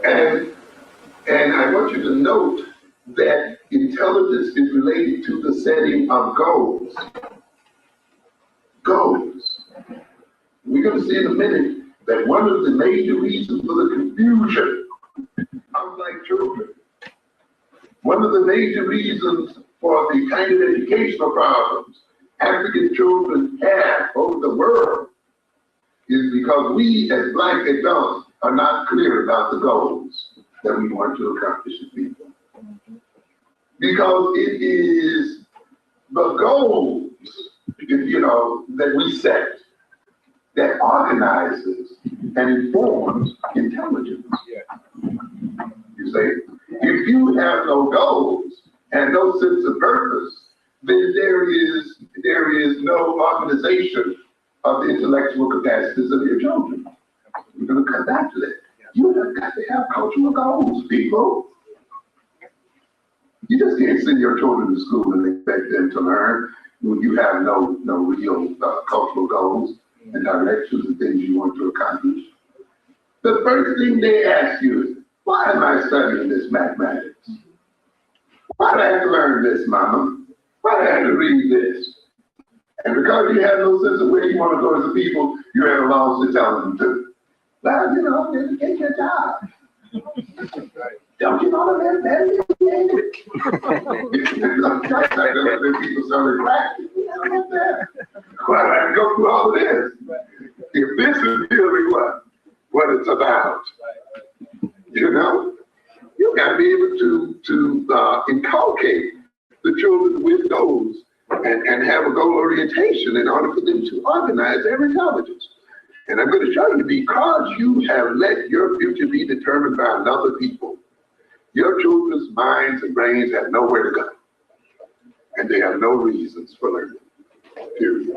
And I want you to note that intelligence is related to the setting of goals. Goals. We're going to see in a minute that one of the major reasons for the confusion of black children, one of the major reasons for the kind of educational problems African children have over the world is because we as black adults are not clear about the goals that we want to accomplish as people. Because it is the goals, that we set that organizes and informs intelligence. You see, if you have no goals and no sense of purpose, then there is no organization of the intellectual capacities of your children. We're going to come back to that. You have got to have cultural goals, people. You just can't send your children to school and expect them to learn when you have no real cultural goals and directions and things you want to accomplish. The first thing they ask you is, why am I studying this mathematics? Why do I have to learn this, Mama? Why do I have to read this? And because you have no sense of where you want to go as a people, you're at a loss to tell them to. Well, then get your job. Don't you know that that's people started practicing. Why do I have to go through all this? If this is really what it's about, you got to be able to inculcate the children with goals and have a goal orientation in order for them to organize their intelligence. And I'm going to show you, because you have let your future be determined by another people, your children's minds and brains have nowhere to go. And they have no reasons for learning, period.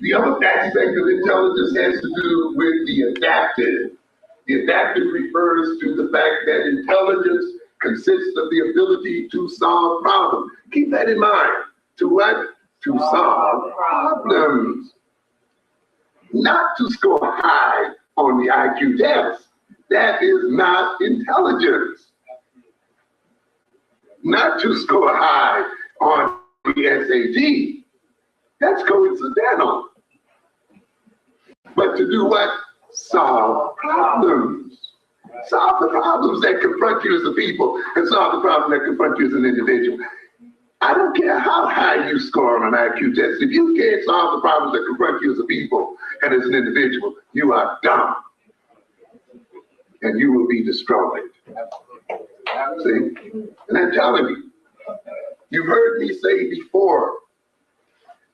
The other aspect of intelligence has to do with the adaptive. The adaptive refers to the fact that intelligence consists of the ability to solve problems. Keep that in mind. To what? To solve problems. Not to score high on the IQ test. That is not intelligence. Not to score high on the SAT. That's coincidental. But to do what? Solve problems. Solve the problems that confront you as a people and solve the problems that confront you as an individual. I don't care how high you score on an IQ test. If you can't solve the problems that confront you as a people and as an individual, you are dumb. And you will be destroyed. See? And I'm telling you, you've heard me say before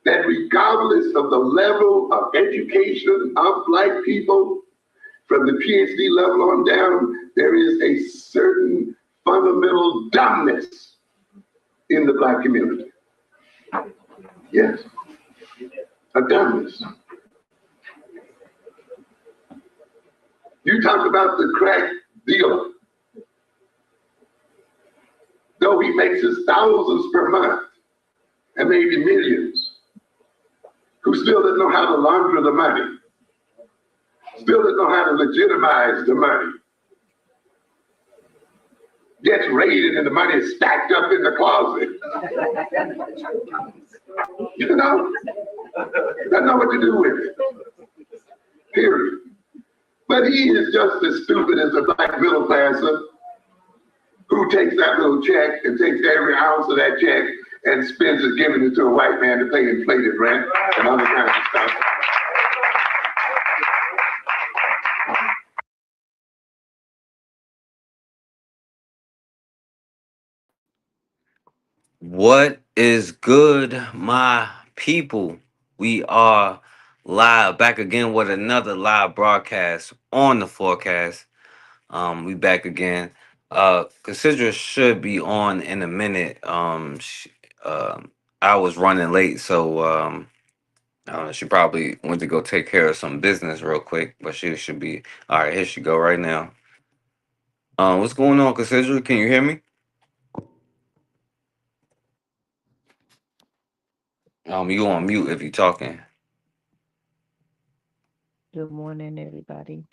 that regardless of the level of education of black people, from the PhD level on down, there is a certain fundamental dumbness in the black community. Yes, a dumbness. You talk about the crack dealer. Though he makes his thousands per month and maybe millions, who still doesn't know how to launder the money, still doesn't know how to legitimize the money, gets raided and the money is stacked up in the closet. Doesn't know what to do with it. Period. But he is just as stupid as a black middle classer who takes that little check and takes every ounce of that check and spends it, giving it to a white man to pay inflated rent and other kinds of stuff. What is good, my people? We are live back again with another live broadcast on the forecast. We back again. Cassandra should be on in a minute. I was running late, so she probably went to go take care of some business real quick, but she should be all right. Here she go right now. What's going on, Cassandra? Can you hear me? You on mute if you're talking. Good morning, everybody,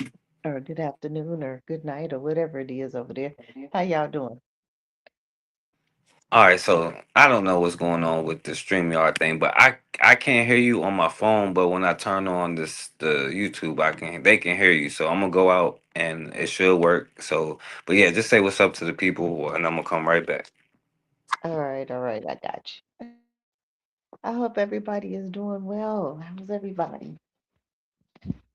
or good afternoon, or good night, or whatever it is over there. How y'all doing? All right, so I don't know what's going on with the StreamYard thing, but I can't hear you on my phone, but when I turn on the YouTube, I can they can hear you. So I'm gonna go out and it should work. So, but yeah, just say what's up to the people, and I'm gonna come right back. All right, I got you. I hope everybody is doing well. How's everybody?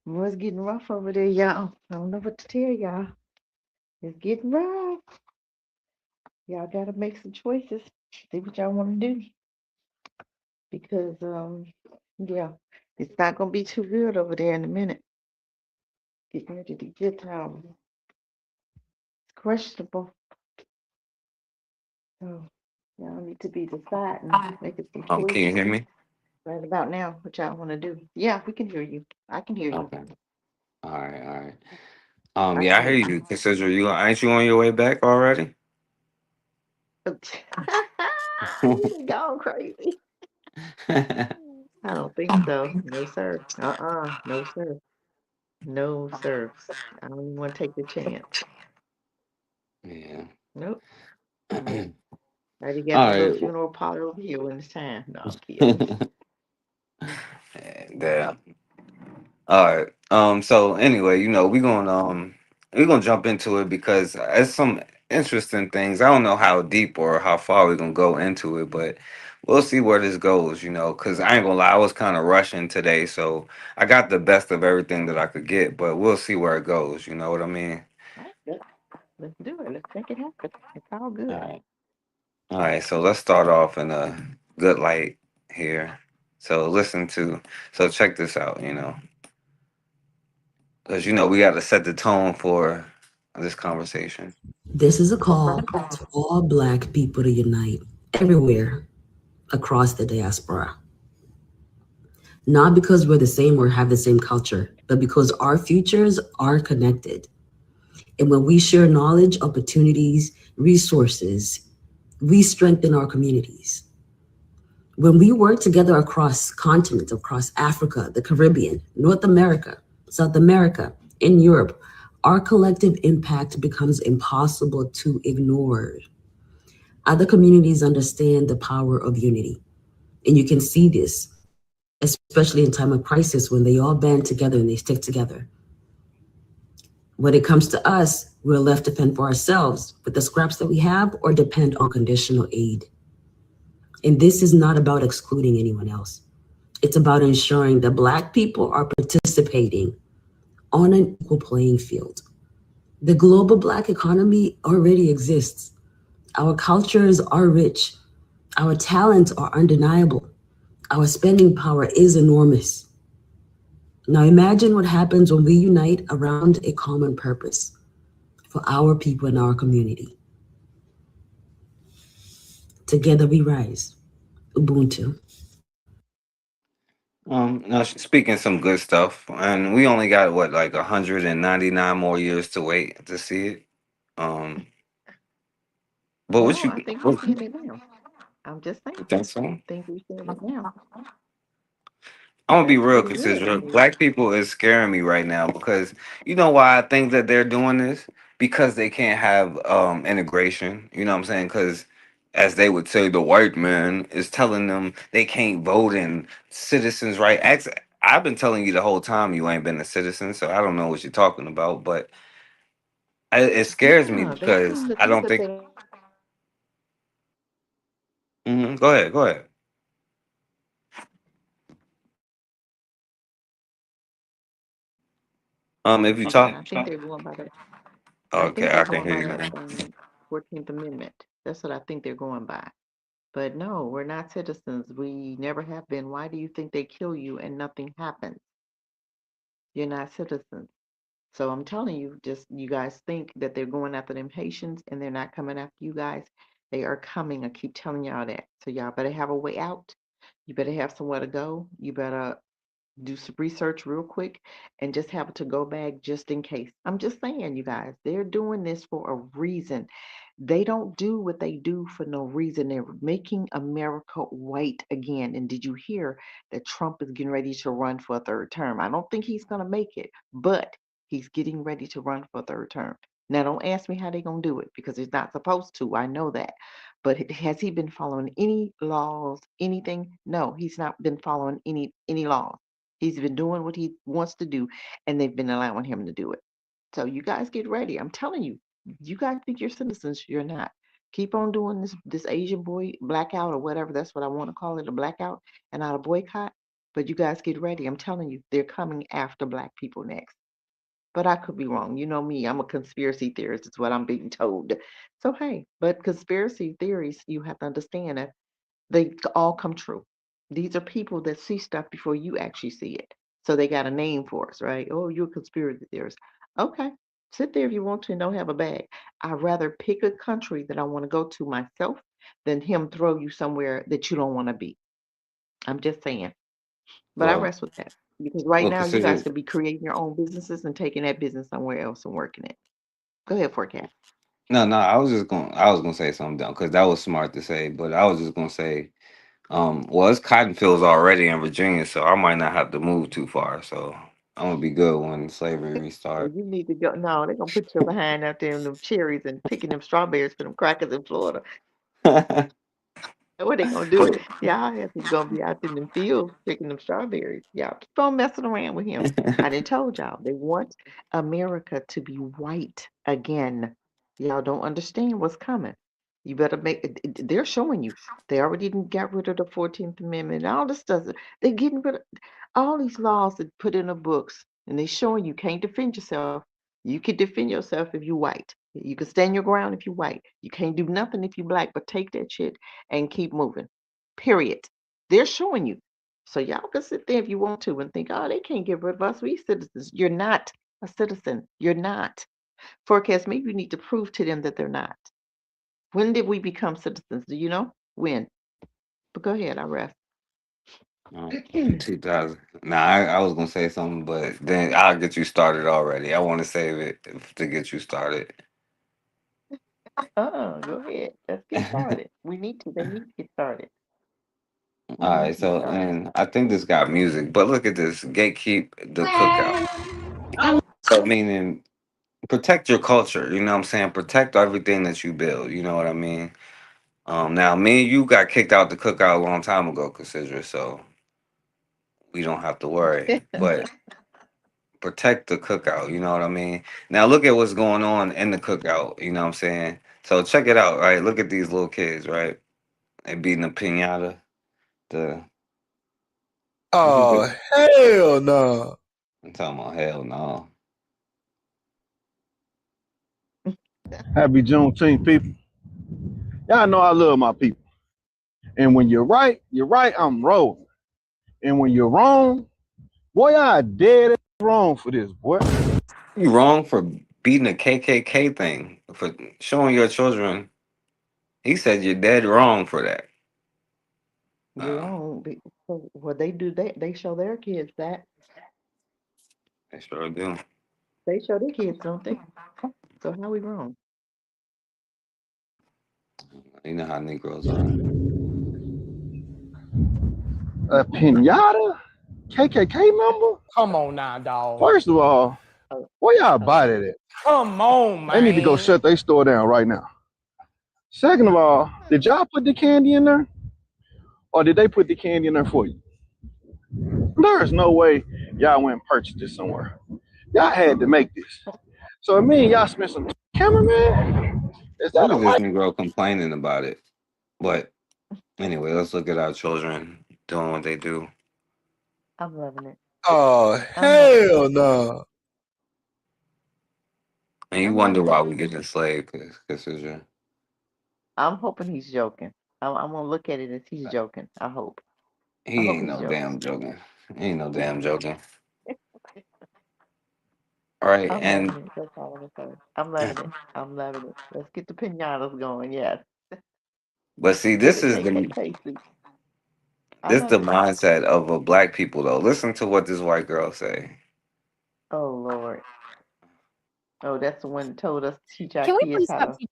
It's getting rough over there, y'all. I don't know what to tell y'all. It's getting rough. Y'all gotta make some choices. See what y'all want to do because yeah, it's not gonna be too good over there in a minute. Getting ready to get it's questionable. So y'all need to be deciding, making some Can you choices hear me? right about now. What y'all want to do? Yeah, we can hear you. I can hear you. Okay. All right. All right. I Yeah, I hear can you. Consider you ain't you on your way back already? hear you. You done gone crazy. I don't think so. No, sir. No, sir. No, sir. I don't even want to take the chance. Yeah. Nope. Mm. I already got All the little right. funeral parlor over here when it's time. No, I'm kidding. And, all right. So anyway, we're gonna jump into it because it's some interesting things. I don't know how deep or how far we're gonna go into it, but we'll see where this goes. Because I ain't gonna lie, I was kind of rushing today, so I got the best of everything that I could get. But we'll see where it goes. You know what I mean? All right, let's do it. Let's make it happen. It's all All good. right. All right. So let's start off in a good light here. So listen to. So check this out. Because we got to set the tone for this conversation. This is a Okay. call to all Black people to unite everywhere across the diaspora. Not because we're the same or have the same culture, but because our futures are connected. And when we share knowledge, opportunities, resources, we strengthen our communities. When we work together across continents, across Africa, the Caribbean, North America, South America, and Europe, our collective impact becomes impossible to ignore. Other communities understand the power of unity. And you can see this, especially in time of crisis when they all band together and they stick together. When it comes to us, we're left to fend for ourselves with the scraps that we have or depend on conditional aid. And this is not about excluding anyone else. It's about ensuring that Black people are participating on an equal playing field. The global Black economy already exists. Our cultures are rich. Our talents are undeniable. Our spending power is enormous. Now imagine what happens when we unite around a common purpose for our people in our community. Together we rise. Ubuntu. Now she's speaking some good stuff, and we only got what, like 199 more years to wait to see it. Um, but what No, you I think we're what, seeing it now. I'm just saying. you think so? I think we're seeing it now. I'm gonna be That's real, pretty good. I considerate. mean, Black people is scaring me right now because you know why I think that they're doing this, because they can't have integration. You know what I'm saying? Because as they would say, the white man is telling them they can't vote in citizens' right. I've been telling you the whole time you ain't been a citizen, so I don't know what you're talking about. But it scares me yeah, they because seem to I think don't that think. they have to be Go ahead, go ahead. If you I talk, think they're going by that. I okay, think they're I can going hear by you that now. 14th Amendment. That's what I think they're going by. But no, we're not citizens. We never have been. Why do you think they kill you and nothing happens? You're not citizens. So I'm telling you, just you guys think that they're going after them Haitians and they're not coming after you guys. They are coming. I keep telling y'all that. So y'all better have a way out. You better have somewhere to go. You better do some research real quick and just have to go back just in case. I'm just saying, you guys, they're doing this for a reason. They don't do what they do for no reason. They're making America white again. And did you hear that Trump is getting ready to run for a third term? I don't think he's going to make it, but he's getting ready to run for a third term. Now, don't ask me how they're going to do it because he's not supposed to. I know that. But has he been following any laws, anything? No, he's not been following any laws. He's been doing what he wants to do, and they've been allowing him to do it. So you guys get ready. I'm telling you, you guys think you're citizens. You're not. Keep on doing this Asian boy blackout or whatever. That's what I want to call it, a blackout and not a boycott. But you guys get ready. I'm telling you, they're coming after black people next. But I could be wrong. You know me, I'm a conspiracy theorist, is what I'm being told. So hey, but conspiracy theories, you have to understand that they all come true. These are people that see stuff before you actually see it. So they got a name for us, right? Oh, you're a conspiracy theorist. Okay. Sit there if you want to and don't have a bag. I'd rather pick a country that I want to go to myself than him throw you somewhere that you don't want to be. I'm just saying. But I Well, rest with that. Because right well, now you guys consider. could be creating your own businesses and taking that business somewhere else and working it. Go ahead, forecast. No, no, I was gonna say something dumb because that was smart to say, but I was just gonna say, well, it's cotton fields already in Virginia, so I might not have to move too far. So I'm gonna be good when slavery Well, restart. you need to go. No, they're gonna put your behind out there in them cherries and picking them strawberries for them crackers in Florida. What they gonna do? Y'all have to gonna be out in them fields picking them strawberries. Y'all keep on messing around with him. I done told y'all they want America to be white again. Y'all don't understand what's coming. You better make. They're showing you. They already didn't got rid of the 14th Amendment. All this stuff. They're getting rid of all these laws that put in the books, and they showing you can't defend yourself. You can defend yourself if you white. You can stand your ground if you white. You can't do nothing if you black. But take that shit and keep moving. Period. They're showing you. So y'all can sit there if you want to and think, oh, they can't get rid of us. We citizens. You're not a citizen. You're not. Forecast, maybe you need to prove to them that they're not. When did we become citizens? Do you know? When? But go ahead, I rest. 2000. Nah, I was gonna say something, but then I'll get you started already. I want to save it to get you started. Go ahead. Let's get started. We need to. They need to get started. We All need right, to get so started. and I think this got music, but look at this gatekeep the cookout. So meaning protect your culture. You know what I'm saying? Protect everything that you build. You know what I mean? Now me and you got kicked out the cookout a long time ago, consider so we don't have to worry. But protect the cookout. You know what I mean? Now look at what's going on in the cookout. You know what I'm saying? So check it out. Right? Look at these little kids. Right? They beating a pinata. The What you Oh do? hell no! I'm talking about hell no. Happy Juneteenth, people. Y'all know I love my people. And when you're right, I'm rolling. And when you're wrong, boy, I dead wrong for this, boy. You wrong for beating a KKK thing for showing your children. He said you're dead wrong for that. You're Uh, wrong. So what they do, they show their kids that. they sure do. They show their kids, don't they? So how we wrong? You know how Negroes are. A pinata? KKK member? Come on now, dog. First of all, Oh, where y'all oh, buy that at? Come on, They need to go man. shut their store down right now. Second of all, did y'all put the candy in there? Or did they put the candy in there for you? There is no way y'all went and purchased this somewhere. Y'all had to make this. So it mean y'all spent some cameraman? Is that Look a at this light? Negro complaining about it. But anyway, let's look at our children doing what they do. I'm loving it. Oh I'm loving it. hell no! And you I'm wonder loving why it. we get enslaved, because I'm hoping he's joking. I'm gonna look at it as he's joking. I hope. I he hope ain't he's no joking. damn joking. He ain't no damn joking. All right, I'm and loving it. That's all I'm gonna say. I'm loving it. I'm loving it. Let's get the pinatas going. Yes. but see, Get this it, is the KKK. See. I This know the the teacher. mindset of a black people though. Listen to what this white girl say. Oh Lord. Oh, that's the one that told us to teach our Can we kids please how stop to.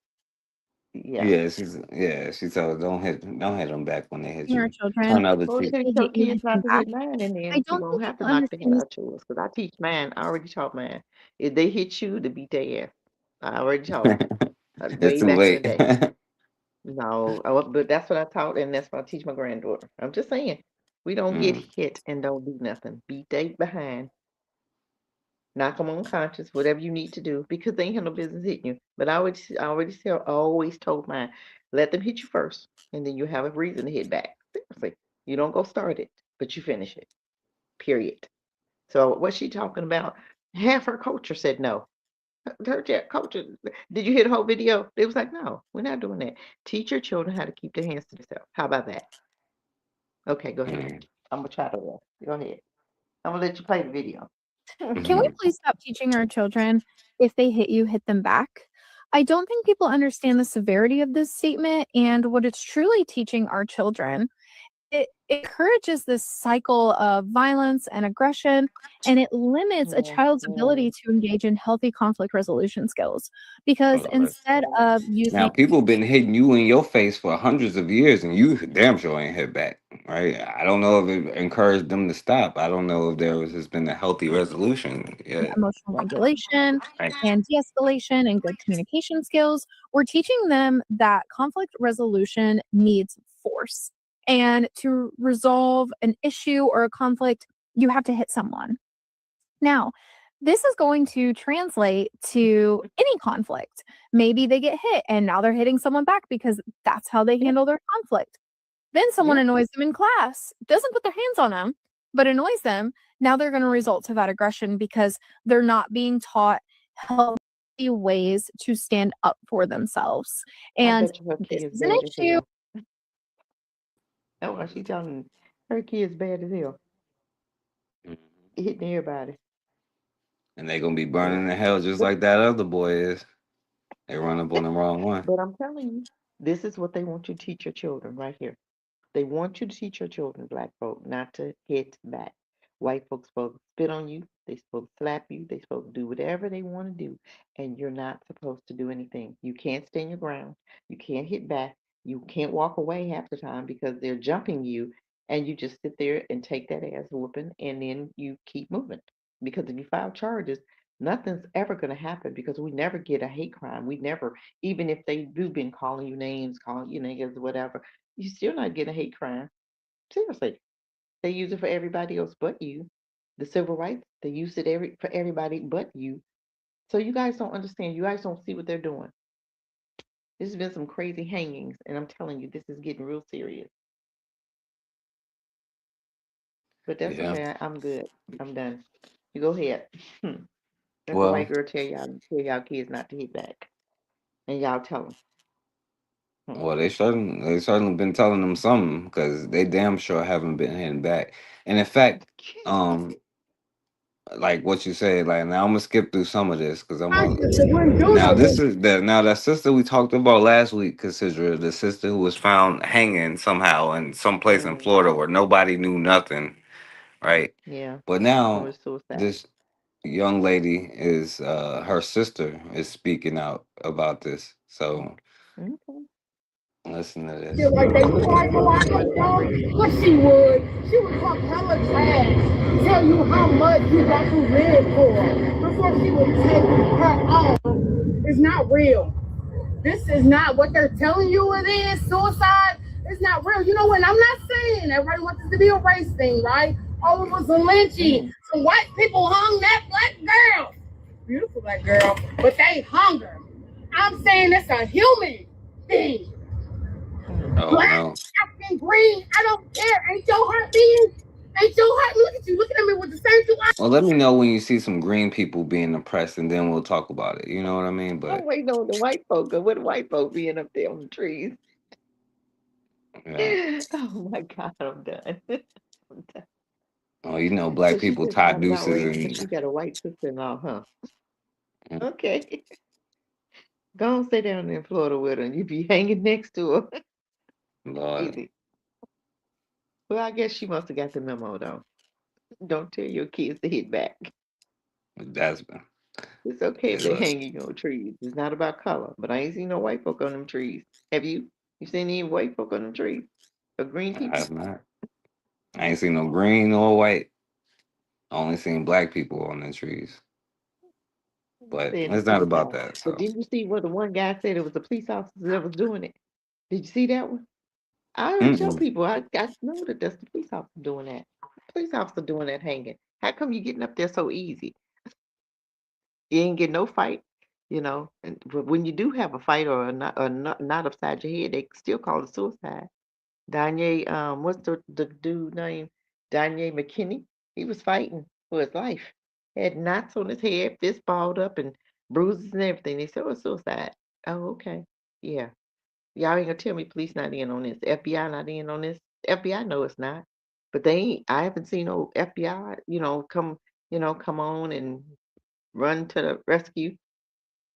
Yeah. She told don't hit them back when they hit teaching our you. children Turn the other Well, if cheek. tell they your hit you, kids hit them not to back? hit mine, and I then we don't won't think have to people knock the hell understand this. out yours. Because I teach mine. I already taught mine. If they hit you, to beat their ass. I already taught them. It's Way too back in the late. day. No, but that's what I taught, and that's what I teach my granddaughter. I'm just saying, we don't get Mm, hit and don't do nothing. Beat they behind, knock them unconscious, whatever you need to do, because they ain't have no business hitting you. But I always told mine, let them hit you first, and then you have a reason to hit back. Seriously, you don't go start it, but you finish it. Period. So what's she talking about? Half her culture said no. Her culture. Did you hear the whole video? They was like, no, we're not doing that. Teach your children how to keep their hands to themselves. How about that? Okay, go ahead. mm, I'm gonna try to go ahead. I'm gonna let you play the video. Can we mhm. please stop teaching our children if they hit you, hit them back? I don't think people understand the severity of this statement and what it's truly teaching our children. It encourages this cycle of violence and aggression, and it limits a child's Mhm. ability to engage in healthy conflict resolution skills because Hold on. instead of Now using people been hitting you in your face for hundreds of years, and you damn sure ain't hit back, right? I don't know if it encouraged them to stop. I don't know if has been a healthy resolution yet. emotional regulation Right. and de escalation and good communication skills, we're teaching them that conflict resolution needs force. And to resolve an issue or a conflict, you have to hit someone. Now, this is going to translate to any conflict. Maybe they get hit and now they're hitting someone back because that's how they Yep. handle their conflict. Then someone Yep. annoys them in class, doesn't put their hands on them, but annoys them. Now they're going to result to that aggression because they're not being taught healthy ways to stand up for themselves. I And bet you her this kid's is an bad as issue. hell. That's why she telling her kid's bad as hell. Mhm. Hitting everybody. And they gonna be But burning in hell just but like that other boy is. They run up on the wrong one. but I'm telling you, this is what they want you to teach your children right here. They want you to teach your children, black folk, not to hit back. White folks supposed to spit on you. They supposed to slap you. They supposed to do whatever they want to do, and you're not supposed to do anything. You can't stand your ground. You can't hit back. You can't walk away half the time because they're jumping you, and you just sit there and take that ass whooping, and then you keep moving. Because if you file charges, nothing's ever going to happen because we never get a hate crime. We never, even if they do been calling you names, calling you niggas, whatever, you still not getting a hate crime. Seriously. They use it for everybody else but you. The civil rights, they use it for everybody but you. So you guys don't understand. You guys don't see what they're doing. There's been some crazy hangings, and I'm telling you, this is getting real serious. But that's Yeah. okay. I'm good. I'm done. You go ahead. Let the white Well, girl tell y'all kids not to hit back, and y'all tell them. they certainly been telling them something because they damn sure haven't been hitting back. And in fact, um, like what you said, like now I'm gonna skip through some of this because I'm I on. just wouldn't do Now no this this. is that now that sister we talked about last week, Cassandra, the sister who was found hanging somehow in some place in Mm, Florida where nobody knew nothing, right? yeah, But it now was suicide. this young lady is her sister is speaking out about this. So Okay. listen to Shit this. like that. You know I know I know dog. What she would. She would talk hella trash. Tell you how much you got to live for. Before she would take her own. It's not real. This is not what they're telling you it is. Suicide is not real. You know what? I'm not saying everybody wants this to be a race thing, right? Oh, it was a lynching. Mm, Some white people hung that black girl. Beautiful black girl. But they hung her. I'm saying it's a human thing. mm. Oh Black, no. African, green, I don't care. Ain't your heart beating? Ain't your heart? Look at you looking at me with the same two eyes. Well, let me know when you see some green people being oppressed, and then we'll talk about it. You know what I mean? I'm But waiting on the white folk. What the white folk being up there on the trees? yeah. Oh my God, I'm done. I'm done. Oh, you know, So black she people said tie something nooses outrageous because she and got a white sister-in-law, huh? Okay. Go and stay down in Florida with her and you be hanging next to her. Lord. Crazy. Well, I guess she must have got the memo though. Don't tell your kids to hit back. That's It's okay if is they're what hanging on trees. It's not about color. But I ain't seen no white folk on them trees. Have you? You seen any white folk on them trees? Or green I people? have not. I ain't seen no green or white. I only seen black people on the trees. But Saying the it's not about suicide. that. But So didn't you see what the one guy said? It was a police officer that was doing it. Did you see that one? I already show mm-mm. people. I know that that's the police officer doing that. Police officer doing that hanging. How come you getting up there so easy? You ain't get no fight, you know. And but when you do have a fight or not upside your head, they still call it suicide. Danye, what's the dude name? Danye McKinney. He was fighting for his life. Had knots on his head, fist balled up, and bruises and everything. They said it was suicide. Oh, okay. Yeah. Y'all ain't gonna tell me police not in on this. FBI not in on this. FBI know it's not. But they ain't. I haven't seen no FBI, come on and run to the rescue.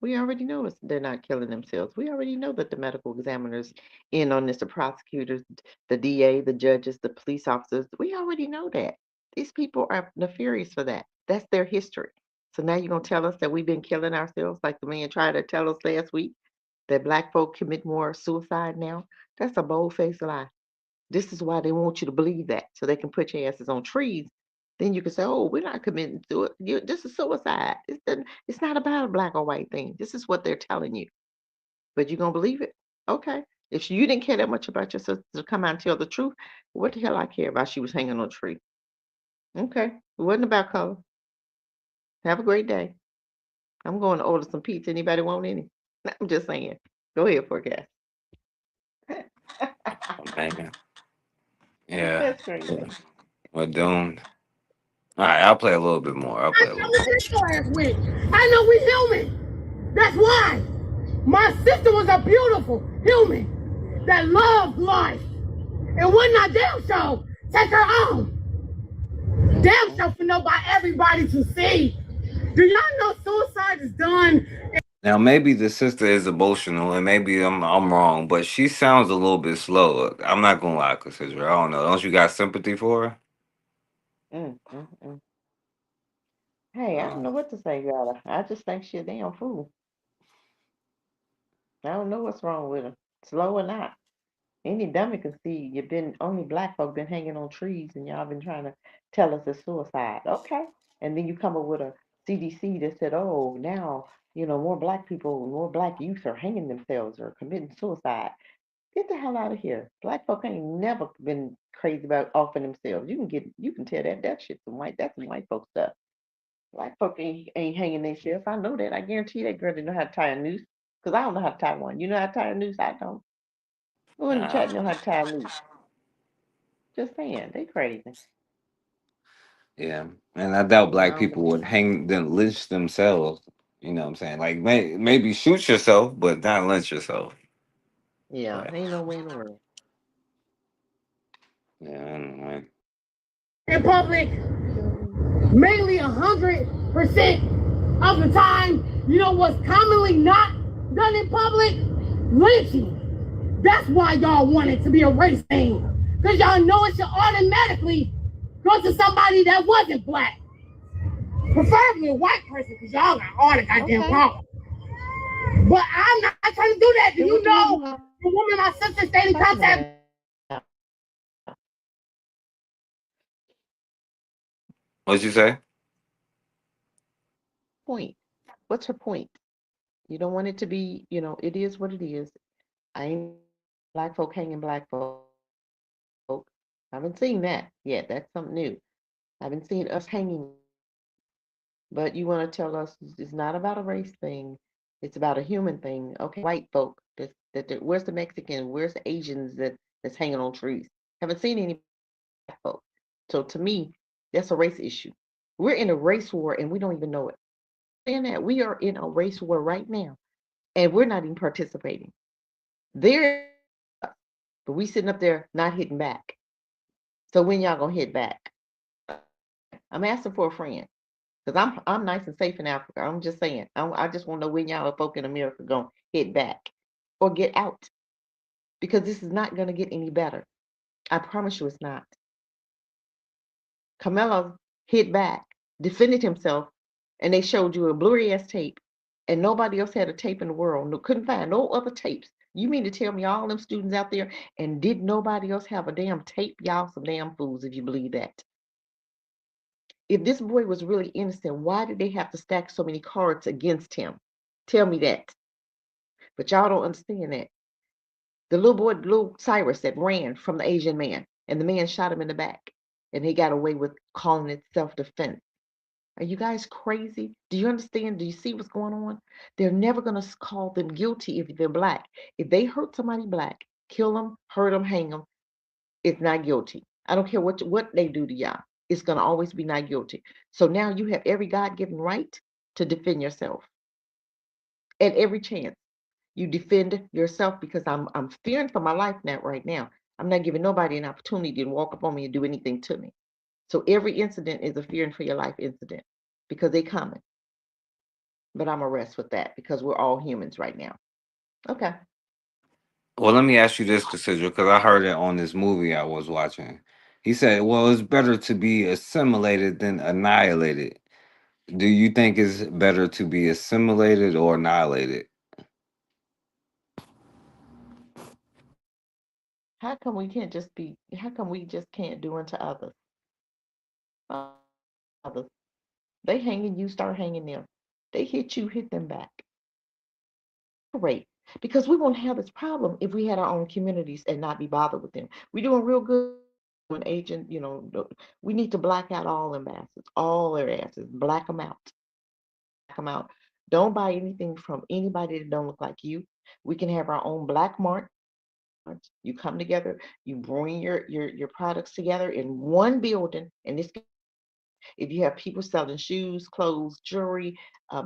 We already know they're not killing themselves. We already know that the medical examiners in on this, the prosecutors, the DA, the judges, the police officers. We already know that. These people are nefarious for that. That's their history. So now you're gonna tell us that we've been killing ourselves like the man tried to tell us last week that black folk commit more suicide now? That's a bold-faced lie. This is why they want you to believe that, so they can put your asses on trees. Then you can say, "Oh, we're not committing to it. This is suicide. It's not about a black or white thing. This is what they're telling you." But you gonna believe it? Okay. If you didn't care that much about your sister to come out and tell the truth, what the hell I care about? She was hanging on a tree. Okay. It wasn't about color. Have a great day. I'm going to order some pizza. Anybody want any? I'm just saying. Go ahead, forecast. Oh, man. Yeah. That's crazy. We're doomed. All right, I'll play a little bit more. I'll I play a little. told this last week. I know we human. That's why. My sister was a beautiful human that loved life. And wouldn't I damn show take her on? Damn Mm-mm. show for nobody, everybody to see. Do y'all know suicide is done? Now maybe the sister is emotional, and maybe I'm wrong, but she sounds a little bit slow. I'm not gonna lie, Cassandra. I don't know. Don't you got sympathy for her? Mm-mm. Hey, I don't Uh, know what to say, y'all. I just think she a damn fool. I don't know what's wrong with her. Slow or not. Any dummy can see you've been only black folk been hanging on trees and y'all been trying to tell us it's suicide. Okay. And then you come up with a CDC that said, oh, now, more black people, more black youth are hanging themselves or committing suicide. Get the hell out of here. Black folk ain't never been crazy about offing themselves. You can tell that shit's that's some white folk stuff. Black folk ain't hanging themselves. I know that. I guarantee that girl didn't know how to tie a noose. Because I don't know how to tie one. You know how to tie a noose? I don't. Who in the uh, chat know how to tie a noose? Just saying, they crazy. yeah, and I doubt I black don't people would hang then lynch themselves. You know what I'm saying? Like maybe shoot yourself, but not lynch yourself. Yeah, But ain't no way in the world. yeah, anyway. In public, mainly 100% of the time, you know what's commonly not done in public? Lynching. That's why y'all want it to be a race thing. Because y'all know it should automatically go to somebody that wasn't black. Preferably a white person, because y'all got all the goddamn Okay. power. But I'm not trying to do that. Do Then you what the hell know you the woman my sister stayed in talking contact? about? What'd you say? Point. What's her point? You don't want it to be, it is what it is. I ain't black folk hanging black folk. I haven't seen that yet. That's something new. I haven't seen us hanging anybody. But you want to tell us it's not about a race thing. It's about a human thing. Okay, white folk. Where's the Mexican? Where's the Asians that's hanging on trees? Haven't seen any black folk. So to me, that's a race issue. We're in a race war and we don't even know it. Saying that we are in a race war right now and we're not even participating. They're but we sitting up there not hitting back. So when y'all gonna hit back? I'm asking for a friend. Because I'm nice and safe in Africa. I'm just saying. I just want to know when y'all folk in America gonna hit back or get out. Because this is not gonna get any better. I promise you it's not. Carmelo hit back, defended himself, and they showed you a blurry ass tape, and nobody else had a tape in the world. No, couldn't find no other tapes. You mean to tell me all them students out there and did nobody else have a damn tape? Y'all some damn fools if you believe that. If this boy was really innocent, why did they have to stack so many cards against him? Tell me that. But y'all don't understand that. The little boy, little Cyrus that ran from the Asian man, and the man shot him in the back, and he got away with calling it self-defense. Are you guys crazy? Do you understand? Do you see what's going on? They're never going to call them guilty if they're black. If they hurt somebody black, kill them, hurt them, hang them, it's not guilty. I don't care what they do to y'all. It's going to always be not guilty. So now you have every God-given right to defend yourself at every chance. You defend yourself because I'm fearing for my life now right now. I'm not giving nobody an opportunity to walk up on me and do anything to me. So every incident is a fearing for your life incident because they coming. But I'm gonna rest with that because we're all humans right now. Okay. Well, let me ask you this, Cassandra, because I heard it on this movie I was watching. He said, "Well, it's better to be assimilated than annihilated." Do you think it's better to be assimilated or annihilated? How come we can't just be? How come we just can't do unto others? Others. They hanging you, start hanging them. They hit you, hit them back. Great. Because we won't have this problem if we had our own communities and not be bothered with them. We're doing real good when agent, we need to black out all them bastards, all their asses, black them out. Black them out. Don't buy anything from anybody that don't look like you. We can have our own black mark. You come together, you bring your products together in one building, and this if you have people selling shoes, clothes, jewelry,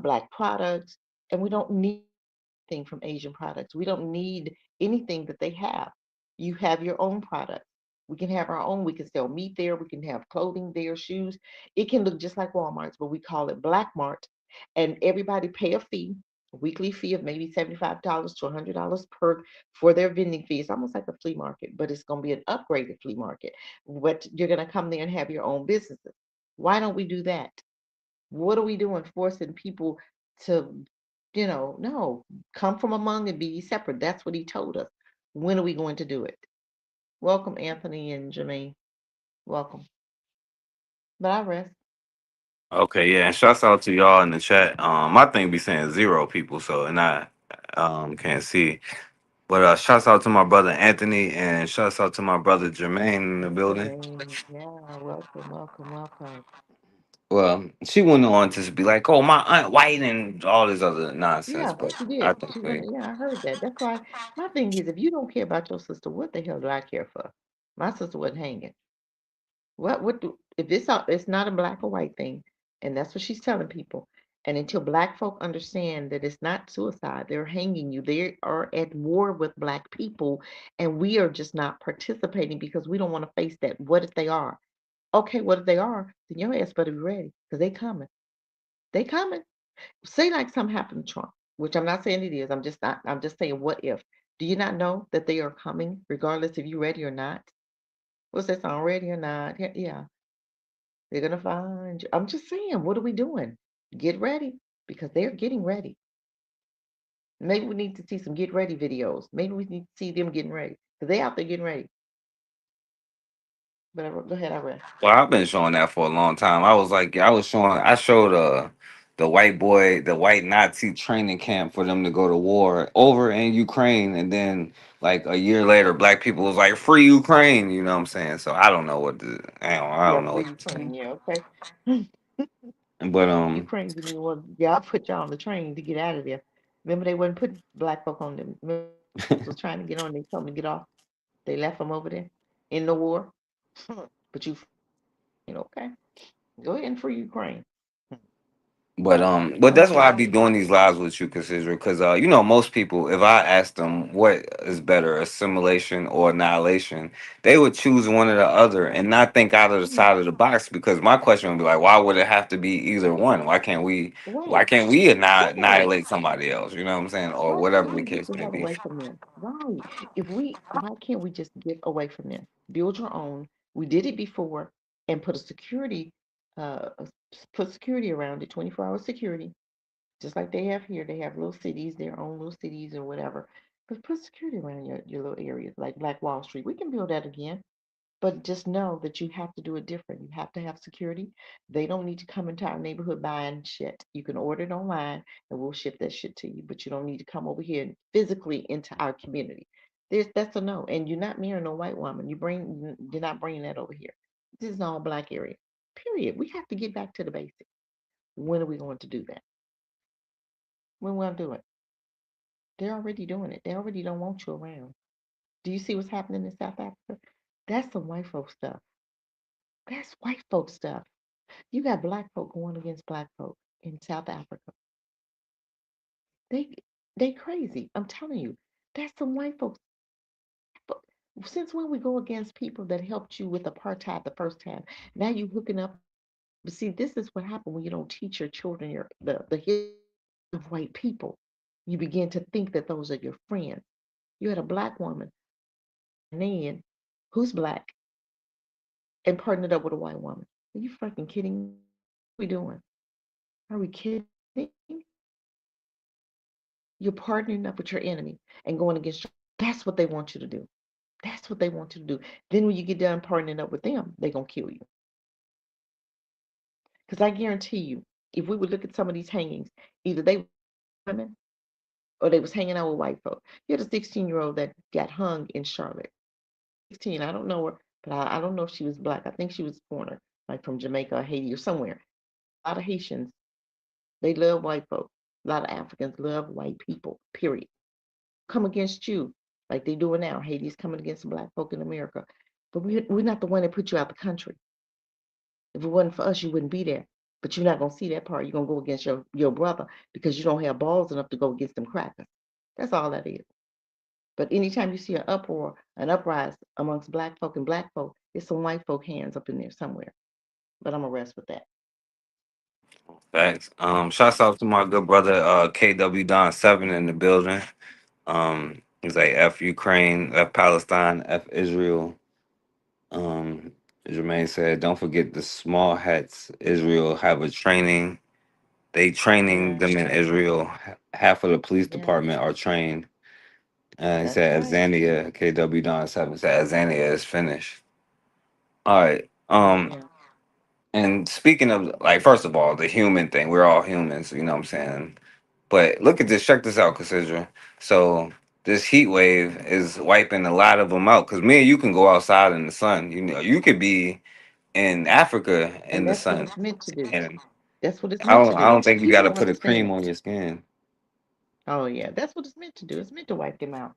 black products, and we don't need anything from Asian products. We don't need anything that they have. You have your own products. We can have our own. We can sell meat there. We can have clothing there, shoes. It can look just like Walmart's, but we call it Black Mart. And everybody pay a fee, a weekly fee of maybe $75 to $100 per for their vending fee. It's almost like a flea market, but it's going to be an upgraded flea market. What you're going to come there and have your own businesses. Why don't we do that? What are we doing forcing people to, no, come from among and be ye separate? That's what he told us. When are we going to do it? Welcome, Anthony and Jermaine. Welcome. But I rest. Okay, yeah, and shouts out to y'all in the chat. My thing be saying zero people, so and I can't see. But shouts out to my brother Anthony and shouts out to my brother Jermaine in the building. Jermaine, yeah, welcome, welcome, welcome. Well, she went on to be like, "Oh, my aunt white" and all this other nonsense, Yeah, but she I did. think She they went, yeah, I heard that. That's why my thing is if you don't care about your sister, what the hell do I care for? My sister wasn't hanging. What do if it's not a black or white thing, and that's what she's telling people. And until black folk understand that it's not suicide, they're hanging you. They are at war with black people, and we are just not participating because we don't want to face that. What if they are? Okay, what if they are? Then your ass better be ready because they coming. They coming. Say like something happened to Trump, which I'm not saying it is. I'm just saying what if. Do you not know that they are coming regardless if you're ready or not? What's that song? Ready or not? Yeah, yeah. They're gonna find you. I'm just saying, what are we doing? Get ready because they're getting ready. Maybe we need to see some get ready videos. Maybe we need to see them getting ready because they out there getting ready. But go ahead, I rest. well, I've been showing that for a long time. I was like, I showed the white boy, the white Nazi training camp for them to go to war over in Ukraine, and then like a year later, black people was like, "Free Ukraine," you know what I'm saying? So I don't know I Yeah, don't know free what to say. Ukraine. Yeah, okay. But Ukraine didn't even want. Yeah, I put y'all on the train to get out of there. Remember, they wouldn't put black folk on them. Remember, was trying to get on. They told me to get off. They left them over there in the war. But okay, go ahead and free Ukraine. but that's why I be doing these lives with you, because most people, if I ask them what is better, assimilation or annihilation, they would choose one or the other and not think out of the side of the box. Because my question would be like, why would it have to be either one? Why Right, can't we right, annihilate somebody else? You know what I'm saying, or why whatever can't the we get case the may hell be. away from them? Right. Why can't we just get away from them? Build your own. We did it before. and uh, put security around it, 24-hour security, just like they have here. They have little cities, their own little cities or whatever. But put security around your little areas, like Black Wall Street. We can build that again. But just know that you have to do it different. You have to have security. They don't need to come into our neighborhood buying shit. You can order it online and we'll ship that shit to you. But you don't need to come over here and physically into our community. That's a no. And you're not marrying a white woman. You're not bringing that over here. This is all black area. Period. We have to get back to the basics. When are we going to do that? When we'll do it? They're already doing it. They already don't want you around. Do you see what's happening in South Africa? That's some white folk stuff. That's white folk stuff. You got black folk going against black folk in South Africa. They they crazy. I'm telling you. That's some white folks. But since when we go against people that helped you with apartheid the first time? Now you hooking up. But see, this is what happened when you don't teach your children the history of white people. You begin to think that those are your friends. You had a black woman, Nan, who's black, and partnered up with a white woman. Are you fucking kidding me? What are we doing? Are we kidding? You're partnering up with your enemy and going against your, that's what they want you to do. That's what they want you to do. Then when you get done partnering up with them, they're gonna kill you. Because I guarantee you, if we would look at some of these hangings, either they were women or they was hanging out with white folk. You had a 16-year-old that got hung in Charlotte. 16, I don't know her, but I don't know if she was black. I think she was foreigner, like from Jamaica or Haiti or somewhere. A lot of Haitians, they love white folk. A lot of Africans love white people, period. Come against you like they doing now. Haiti's coming against the black folk in America. But we're not the one that put you out the country. If it wasn't for us, you wouldn't be there. But you're not gonna see that part. You're gonna go against your brother because you don't have balls enough to go against them crackers. That's all that is. But anytime you see an uproar, an uprise amongst black folk and black folk, it's some white folk hands up in there somewhere. But I'm gonna rest with that. Thanks. Shouts out to my good brother KW Don Seven in the building. He's like F Ukraine, F Palestine, F Israel. Um, Jermaine said, "Don't forget the small hats. Israel have a training. They training Yeah, them in Israel. Half of the police yeah, department are trained." He that's said, right. "Azania KW Don Seven said Azania is finished." All right. Yeah. And speaking of, like, first of all, the human thing, we're all humans. You know what I'm saying? But look at this. Check this out, Cassandra. So this heat wave is wiping a lot of them out. Cause me and you can go outside in the sun. You know, you could be in Africa in And the that's what sun, it's meant to do. and That's what it's I meant don't. to I do. don't think you got People to don't put a understand cream that. on your skin. Oh yeah, that's what it's meant to do. It's meant to wipe them out.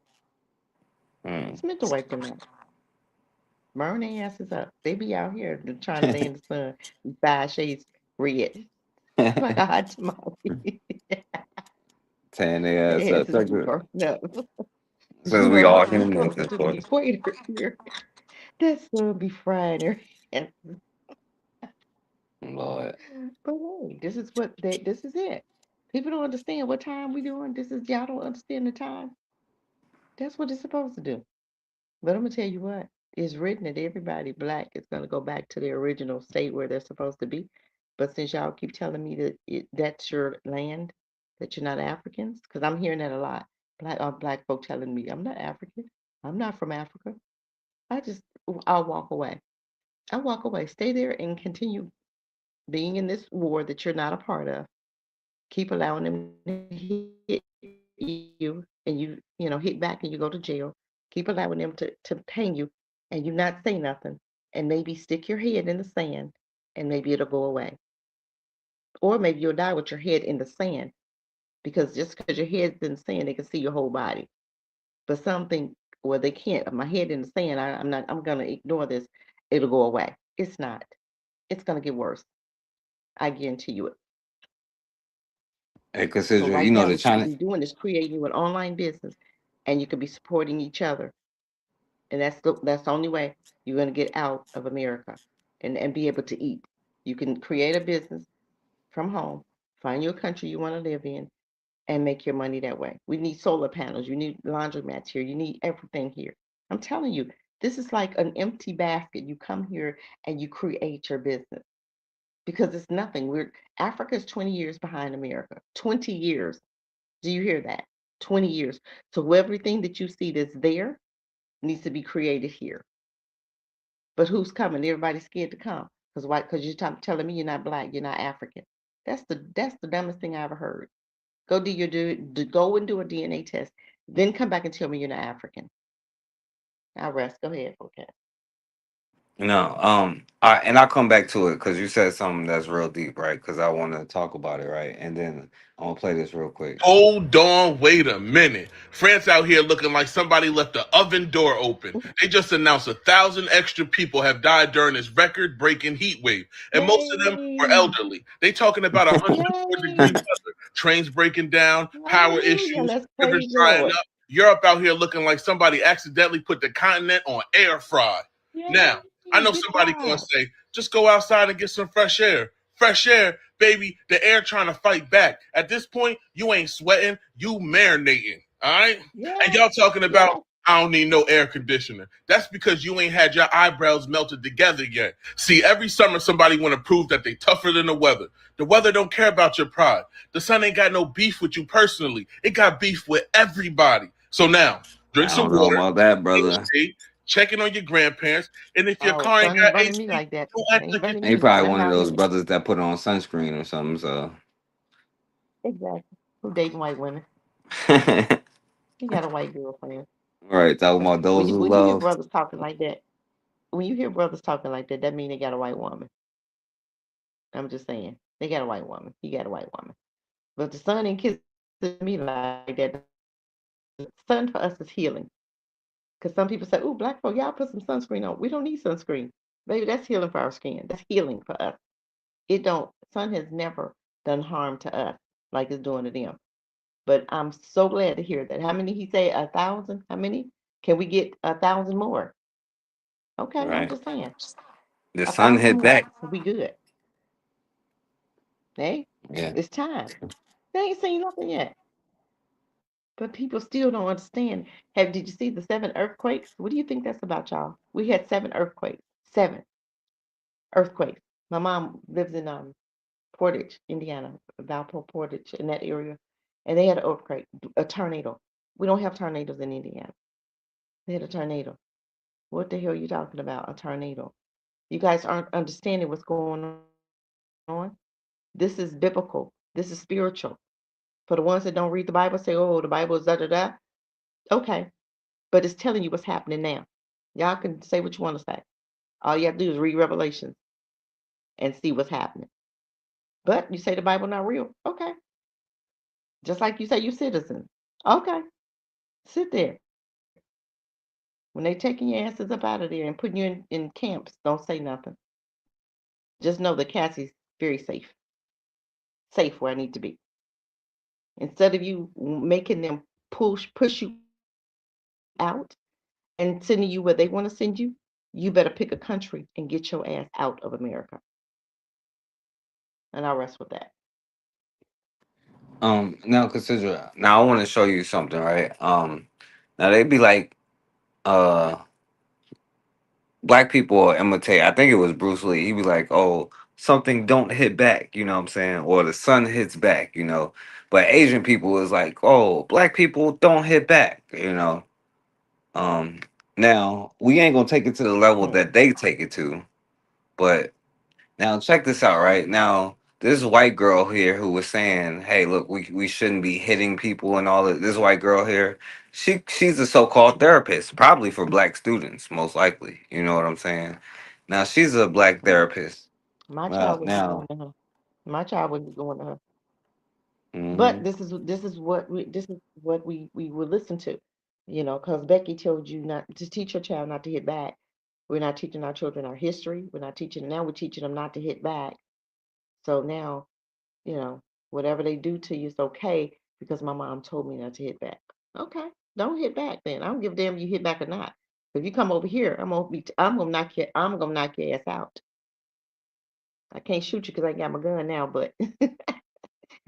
Mm. It's meant to wipe them out. Burn their asses up. They be out here trying to lay in the sun, 5 shades red, like a hot tamale. Tan their ass Their up. asses Check be it. burnt up. Since You we know, all out humans, closer of to the course. equator here, that sun be frying their asses. Lord. But hey, this is it. People don't understand what time we doing. This is y'all don't understand the time. That's what it's supposed to do. But I'm gonna tell you what, it's written that everybody black is gonna go back to their original state where they're supposed to be. But since y'all keep telling me that that's your land, that you're not Africans, because I'm hearing that a lot. Black folk telling me I'm not African. I'm not from Africa. I just I'll walk away. I walk away. Stay there and continue being in this war that you're not a part of. Keep allowing them to hit you and you hit back and you go to jail. Keep allowing them to pain you and you not say nothing and maybe stick your head in the sand and maybe it'll go away. Or maybe you'll die with your head in the sand because just because your head's in the sand, they can see your whole body. But something, well, they can't. My head in the sand, I'm not, I'm going to ignore this. It'll go away. It's not. It's going to get worse. I guarantee you it. Hey, So consider you right know now, the what you could China. be doing is creating you an online business, and you could be supporting each other, and that's the only way you're going to get out of America and be able to eat. You can create a business from home, find you a country you want to live in, and make your money that way. We need solar panels. You need laundromats here. You need everything here. I'm telling you, This is like an empty basket. You come here and you create your business because it's nothing. Africa is 20 years behind America. 20 years. Do you hear that? 20 years. So everything that you see that's there needs to be created here. But who's coming? Everybody's scared to come. Because why? Because you're telling me you're not black, you're not African. That's the dumbest thing I ever heard. Go and do a DNA test, then come back and tell me you're not African. I'll rest. Go ahead, okay. No, all right, and I'll come back to it because you said something that's real deep, right? Because I want to talk about it, right? And then I'm gonna play this real quick. Hold on, wait a minute. France out here looking like somebody left the oven door open. They just announced 1,000 extra people have died during this record-breaking heat wave, and most of them were Yay! elderly. They talking about 104-degree Yay! weather, trains breaking down, power Hallelujah! issues, Let's rivers praise the drying Lord. up. Europe out here looking like somebody accidentally put the continent on air fry. Now, I Yay! know Good somebody gonna job. say, just go outside and get some fresh air. Fresh air, baby, the air trying to fight back. At this point, you ain't sweating, you marinating. All right? And Yes, y'all talking about, yes. I don't need no air conditioner. That's because you ain't had your eyebrows melted together yet. See, every summer somebody want to prove that they tougher than the weather. The weather don't care about your pride. The sun ain't got no beef with you personally. It got beef with everybody. So now, drink I some don't know water, about that, eat a brother. steak, checking on your grandparents, and if your Oh, car ain't son ain't got running me AC, like that. don't They act ain't like it's running He me. probably Not one of around those here. brothers that put on sunscreen or something. So, Exactly. Who dating white women? all He got a white girlfriend. right, talking That's about when those you who when you hear love. brothers talking like that. When you hear brothers talking like that, that mean they got a white woman. I'm just saying. They got a white woman. He got a white woman. But the sun ain't kissing me like that. The sun for us is healing. Because some people say, "Ooh, black folk, y'all put some sunscreen on." We don't need sunscreen, baby. That's healing for our skin. That's healing for us. It don't. Sun has never done harm to us like it's doing to them. But I'm so glad to hear that. How many? He say 1,000. How many? Can we get 1,000 more? Okay, I'm Right, just saying the a sun thousand hit more. back. We good. Hey, Yeah, it's time. They ain't seen nothing yet. But people still don't understand. Did you see the 7 earthquakes? What do you think that's about, y'all? We had 7 earthquakes. 7 earthquakes. My mom lives in Portage, Indiana, Valpo Portage, in that area, and they had an earthquake, a tornado. We don't have tornadoes in Indiana. They had a tornado. What the hell are you talking about? A tornado? You guys aren't understanding what's going on. This is biblical. This is spiritual. For the ones that don't read the Bible, say, "Oh, the Bible is da da da." Okay, but it's telling you what's happening now. Y'all can say what you want to say. All you have to do is read Revelations and see what's happening. But you say the Bible not real. Okay. Just like you say you citizens. Okay. Sit there. When they taking your asses up out of there and putting you in camps, don't say nothing. Just know that Cassie's very safe. Safe where I need to be. Instead of you making them push you out and sending you where they want to send you, you better pick a country and get your ass out of America. And I'll rest with that. now consider. Now I want to show you something, right? Now they be like, uh, black people will imitate. I think it was Bruce Lee. He'd be like, "Oh, something don't hit back," you know what I'm saying, or the sun hits back, you know. But Asian people is like, "Oh, black people don't hit back," you know. Um, Now we ain't gonna take it to the level Hmm. that they take it to, but now check this out, right? Now this white girl here who was saying, "Hey, look, we shouldn't be hitting people and all that." This white girl here, she's a so-called therapist, probably for black students, most likely. You know what I'm saying? Now she's a black Hmm. therapist. My child wouldn't be Now, going to her. My child wouldn't be going to her. But hmm this is what we would listen to, because Becky told you not to teach your child not to hit back. We're not teaching our children our history. We're not teaching now. We're teaching them not to hit back. So now, you know, whatever they do to you is okay because my mom told me not to hit back. Okay, don't hit back then. I don't give a damn if you hit back or not. If you come over here, I'm gonna knock your ass out. I can't shoot you because I ain't got my gun now, but if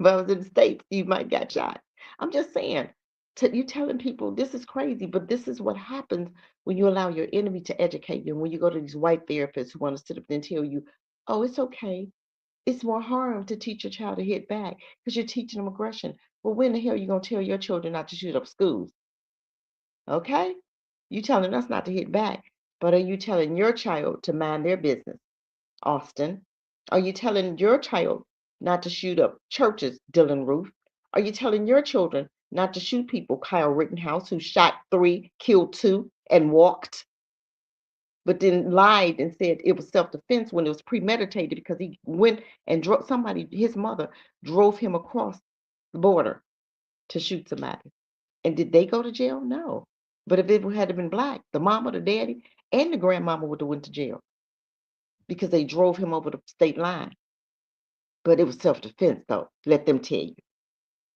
I was in the States, you might got shot. I'm just saying. You telling people this is crazy, but this is what happens when you allow your enemy to educate you. And when you go to these white therapists who want to sit up there and tell you, oh, it's okay. It's more harm to teach your child to hit back because you're teaching them aggression. Well, when the hell are you going to tell your children not to shoot up schools? Okay? You telling us not to hit back, but are you telling your child to mind their business, Austin? Are you telling your child not to shoot up churches, Dylan Roof? Are you telling your children not to shoot people, Kyle Rittenhouse, who shot 3, killed 2, and walked, but then lied and said it was self-defense when it was premeditated because he went and drove somebody, his mother drove him across the border to shoot somebody. And did they go to jail? No. But if it had been black, the mama, the daddy, and the grandmama would have went to jail because they drove him over the state line. But it was self-defense, though. Let them tell you.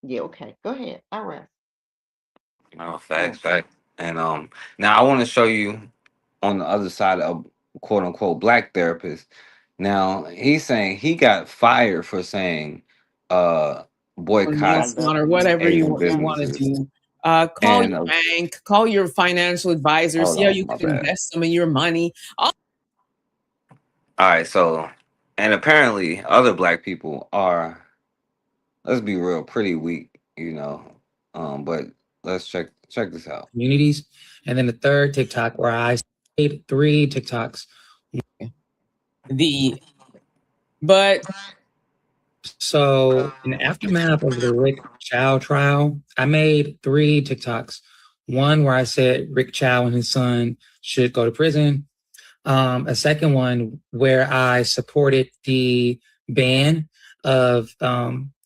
Yeah, okay. Go ahead. I rest. No, facts. And now I want to show you on the other side of quote unquote black therapist. Now he's saying he got fired for saying boycott love manslaughter, you. whatever you Asian want to businesses. do. Call And your bank, call your financial advisor, hold see how on, you my can bad. invest some of your money. All right, so and apparently other black people are, let's be real, pretty weak, you know. But let's check this out. Communities. And then the third TikTok where I made 3 TikToks. The but so in the aftermath of the Rick Chow trial, I made 3 TikToks. One where I said Rick Chow and his son should go to prison. A second one where I supported the ban of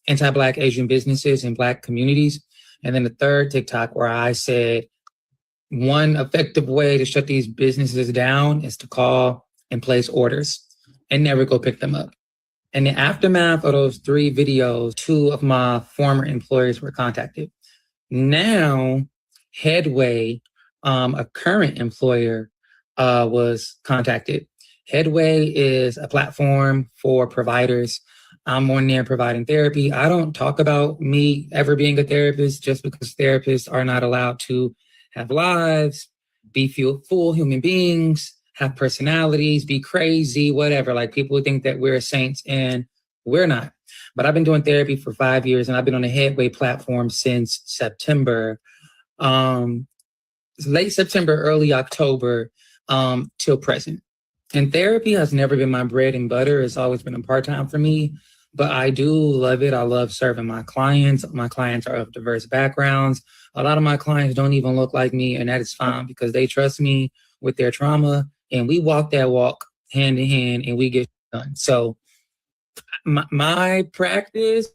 anti-Black Asian businesses in Black communities. And then the third TikTok where I said one effective way to shut these businesses down is to call and place orders and never go pick them up. In the aftermath of those 3 videos, 2 of my former employers were contacted. Now, Headway, a current employer, was contacted. Headway is a platform for providers. I'm on there providing therapy. I don't talk about me ever being a therapist just because therapists are not allowed to have lives, be full human beings, have personalities, be crazy, whatever. Like people think that we're saints and we're not. But I've been doing therapy for 5 years and I've been on the Headway platform since September, um, late September, early October, till present. And therapy has never been my bread and butter. It's always been a part-time for me, but I do love it. I love serving my clients. My clients are of diverse backgrounds. A lot of my clients don't even look like me, and that is fine because they trust me with their trauma, and we walk that walk hand in hand, and we get done. So my practice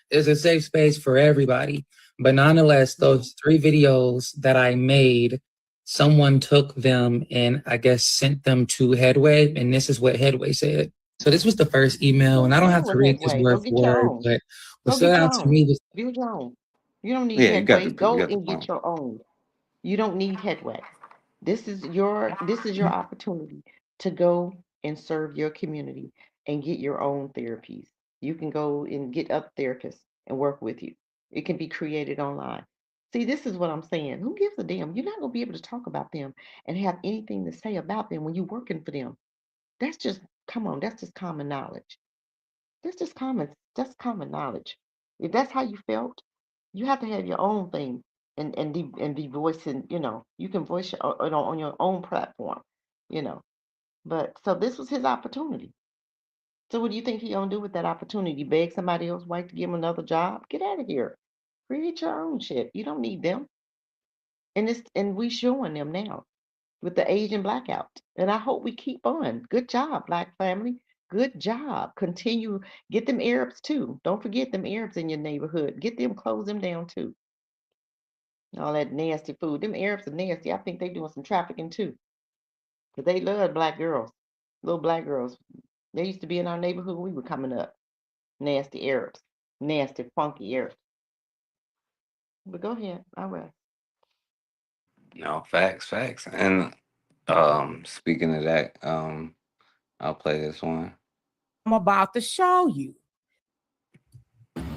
is a safe space for everybody. But nonetheless, those 3 videos that I made, someone took them and I guess sent them to Headway. And this is what Headway said. So this was the first email, and I What's don't have wrong to with read this Headway? Go word for get your word, own. but what Go stood get your out to own. me was Build your own. You don't need Yeah, Headway. you Go got the and get point. your own. You don't need Headway. This is your opportunity to go and serve your community and get your own therapies. You can go and get other therapists and work with you. It can be created online. See, this is what I'm saying. Who gives a damn? You're not going to be able to talk about them and have anything to say about them when you're working for them. That's just, come on, that's just common knowledge. That's common knowledge. If that's how you felt, you have to have your own thing and be voicing, you can voice on your own platform, you know. But so this was his opportunity. So what do you think he gonna do with that opportunity? Beg somebody else wife to give him another job? Get out of here. Create your own shit. You don't need them. And we showing them now with the Asian blackout. And I hope we keep on. Good job, Black family. Good job. Continue. Get them Arabs too. Don't forget them Arabs in your neighborhood. Get them, close them down too. All that nasty food. Them Arabs are nasty. I think they doing some trafficking too. Because they love black girls. Little black girls. They used to be in our neighborhood when we were coming up. Nasty Arabs. Nasty, funky Arabs. But go ahead. I'll rest. No, facts. And speaking of that, I'll play this one. I'm about to show you.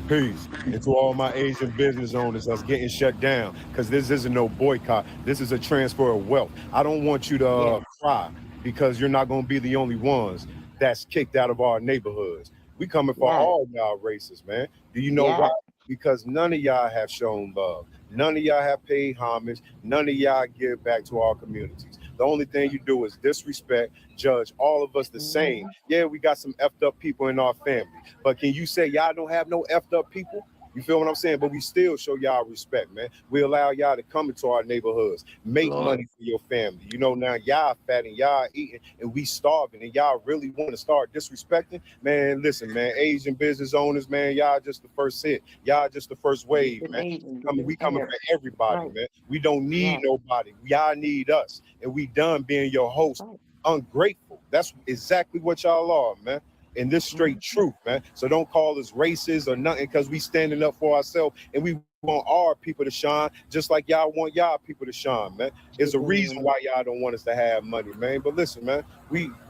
Peace. And to all my Asian business owners that's getting shut down, because this isn't no boycott. This is a transfer of wealth. I don't want you to cry because you're not going to be the only ones that's kicked out of our neighborhoods. We coming for Yes. all y'all races, man. Do you know why? Yes. Because none of y'all have shown love. None of y'all have paid homage. None of y'all give back to our communities. The only thing you do is disrespect, judge all of us the same. Mm-hmm. Yeah, we got some effed up people in our family. But can you say y'all don't have no effed up people? You feel what I'm saying? But we still show y'all respect, man. We allow y'all to come into our neighborhoods, make Lord. money for your family. You know, now y'all fat and y'all eating and we starving and y'all really want to start disrespecting. Man, listen, man, Asian business owners, man, y'all just the first hit. Y'all just the first Get wave, them man. Asian, get We them coming Arab. for everybody, Right. man. We don't need Yes. nobody. Y'all need us. And we done being your host. Right. Ungrateful. That's exactly what y'all are, man. And this straight Mm-hmm. truth, man. So don't call us racist or nothing because we standing up for ourselves and we want our people to shine just like y'all want y'all people to shine, man. It's a reason Genuinely. why y'all don't want us to have money, man. But listen, man,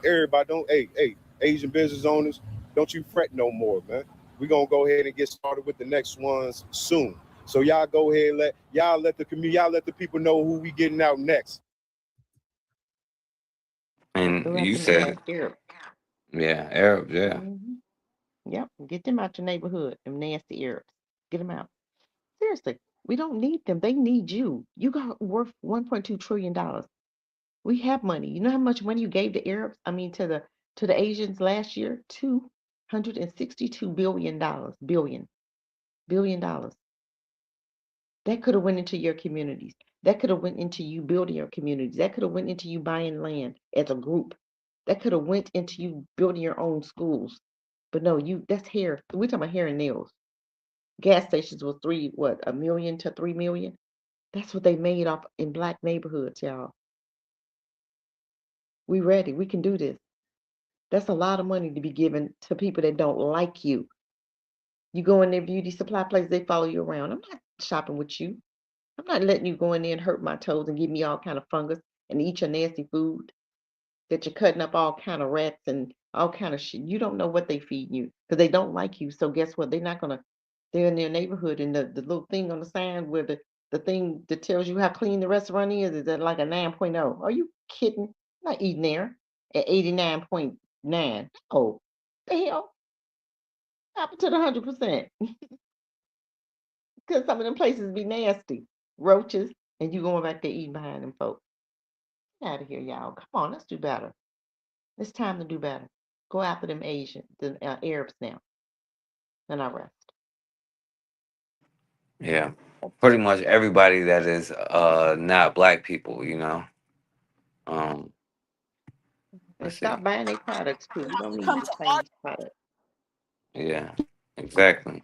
everybody don't, hey, Asian business owners, don't you fret no more, man. We're gonna go ahead and get started with the next ones soon. So y'all go ahead, let the community, y'all let the people know who we getting out next. Let's And go you after them said, Arab. yeah, Arab, yeah. Mm-hmm. Yep. Get them out your neighborhood. Them nasty Arabs. Get them out. Seriously, we don't need them. They need you. You got worth $1.2 trillion. We have money. You know how much money you gave the Arabs? I mean, to the Asians last year, $262 billion. Billion dollars. That could have went into your communities. That could have went into you building your communities. That could have went into you buying land as a group. That could have went into you building your own schools. But no, that's hair. We're talking about hair and nails. Gas stations was a million to 3 million. That's what they made off in black neighborhoods, y'all. We ready. We can do this. That's a lot of money to be given to people that don't like you. You go in their beauty supply place, they follow you around. I'm not shopping with you. I'm not letting you go in there and hurt my toes and give me all kind of fungus and eat your nasty food that you're cutting up all kind of rats and all kind of shit. You don't know what they feed you because they don't like you. So guess what? They're in their neighborhood and the little thing on the sign where the thing that tells you how clean the restaurant is that like a 9.0. Are you kidding? I'm not eating there at 89.9. Oh, the hell happened to the 100%? Because some of them places be nasty. Roaches, and you going back there eating behind them folks. Get out of here, y'all. Come on, let's do better. It's time to do better. Go after them the Arabs now. And I rest. Yeah. Pretty much everybody that is not black people, Um, And let's see. stop buying their products too. We don't need the Chinese products. Yeah, exactly.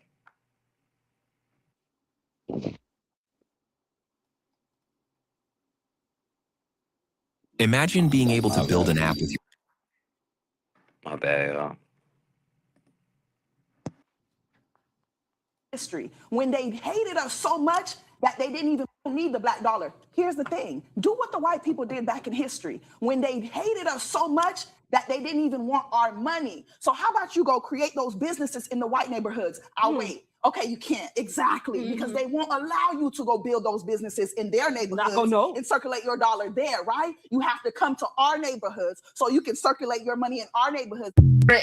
Imagine being able to My build bad. an app with My bad, y'all. history when they hated us so much that they didn't even need the black dollar. Here's the thing. Do what the white people did back in history when they hated us so much that they didn't even want our money. So how about you go create those businesses in the white neighborhoods? I'll wait. Okay, you can't. Exactly. Because they won't allow you to go build those businesses in their neighborhoods and circulate your dollar there, right? You have to come to our neighborhoods so you can circulate your money in our neighborhoods.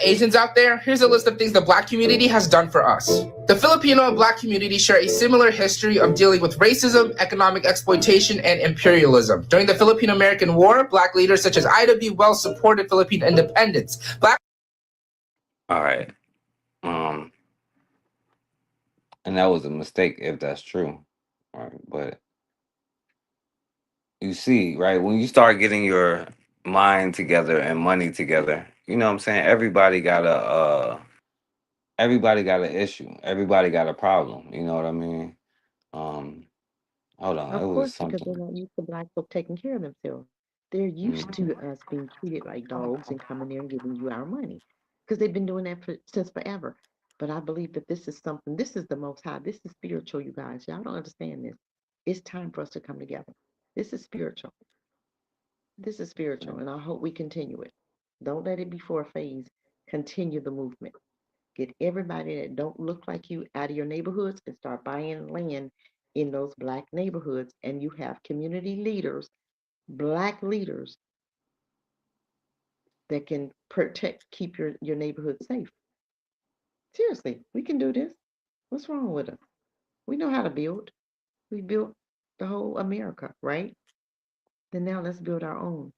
Asians out there, here's a list of things the black community has done for us. The Filipino and black community share a similar history of dealing with racism, economic exploitation, and imperialism. During the Philippine-American War, black leaders such as Ida B. Wells supported Philippine independence. All right. Um, and that was a mistake if that's true. All right, but you see, right, when you start getting your mind together and money together, you know what I'm saying? Everybody got an issue. Everybody got a problem. You know what I mean? Um, hold on, Of it was course, because they're something. not used to black folk taking care of themselves. They're used Mhm. to us being treated like dogs and coming there and giving you our money because they've been doing that since forever. But I believe that this is the most high. This is spiritual, you guys. Y'all don't understand this. It's time for us to come together. This is spiritual. This is spiritual, and I hope we continue it. Don't let it be for a phase. Continue the movement. Get everybody that don't look like you out of your neighborhoods and start buying land in those black neighborhoods. And you have community leaders, black leaders that can protect, keep your neighborhood safe. Seriously, we can do this. What's wrong with us? We know how to build. We built the whole America, right? Then now let's build our own.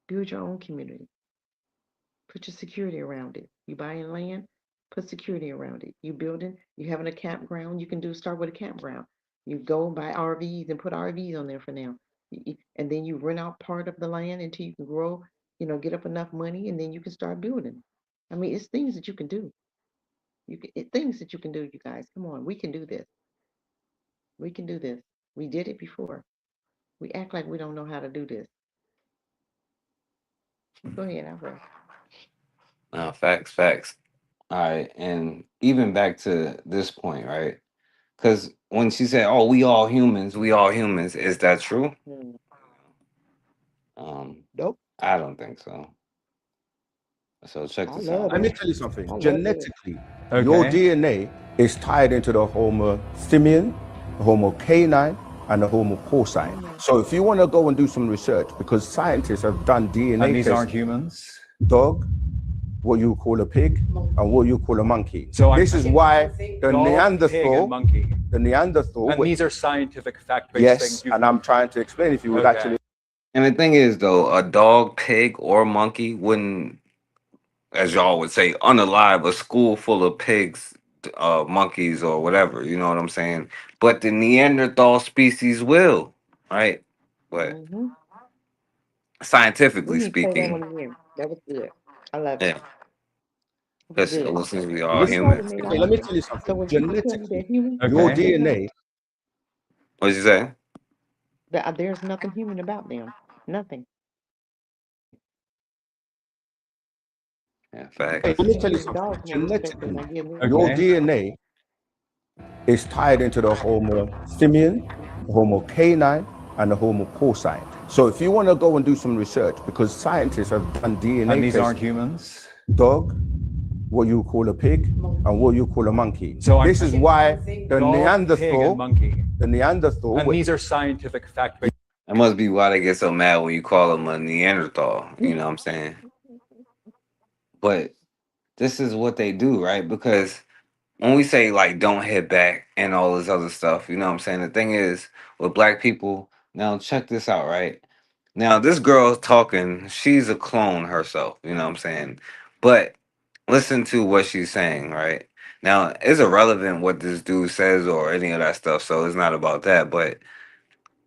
Build your own community. Put your security around it. You buying land, put security around it. You building, you having a campground, you can start with a campground. You go and buy RVs and put RVs on there for now. And then you rent out part of the land until you can grow, get up enough money, and then you can start building. I mean, it's things that you can do. Things that you can do, you guys. Come on, we can do this. We can do this. We did it before. We act like we don't know how to do this. Go ahead, Alfred. Facts, facts. All right, and even back to this point, right? Because when she said, "Oh, we all humans," is that true? Hmm. Um, Nope. I don't think so. So check I this love out. Let it. me tell you something. I love it. Genetically, your DNA is tied into the Homo simian, the Homo canine, and the Homo porcine. So if you want to go and do some research, because scientists have done DNA And these tests, aren't humans? dog, what you call a pig, and what you call a monkey. So this is why the Dog, pig, Neanderthal, and monkey. the Neanderthal, And these are scientific fact-based yes, things. and I'm trying to explain if you would Okay. actually. And the thing is, though, a dog, pig, or monkey wouldn't, as y'all would say, unalive a school full of pigs, monkeys, or whatever. You know what I'm saying? But the Neanderthal species will, right? But Mm-hmm. We scientifically need to play that one speaking, again. That was good. I love it. yeah, It was because good. since we But all listen, You told humans. me okay, like, let me tell you so something. when people tell you Genetically, that human, your Okay. DNA, What'd you say? that there's nothing human about them. Nothing. Yeah, hey, facts. let me tell you Give something. dogs more respect than Genetically, I give men. your Okay. DNA is tied into the Homo simian, the Homo canine, and the Homo porcine. So if you want to go and do some research, because scientists have done DNA And these tests, aren't humans? dog, what you call a pig, and what you call a monkey. So this is why the Dog, pig, Neanderthal, and monkey. the Neanderthal, And these are scientific fact-based. That must be why they get so mad when you call them a Neanderthal. You know what I'm saying? But this is what they do, right? Because when we say like don't hit back and all this other stuff, you know what I'm saying? The thing is with black people, now check this out, right? Now this girl's talking, she's a clone herself, you know what I'm saying? But listen to what she's saying, right? Now it's irrelevant what this dude says or any of that stuff, so it's not about that, but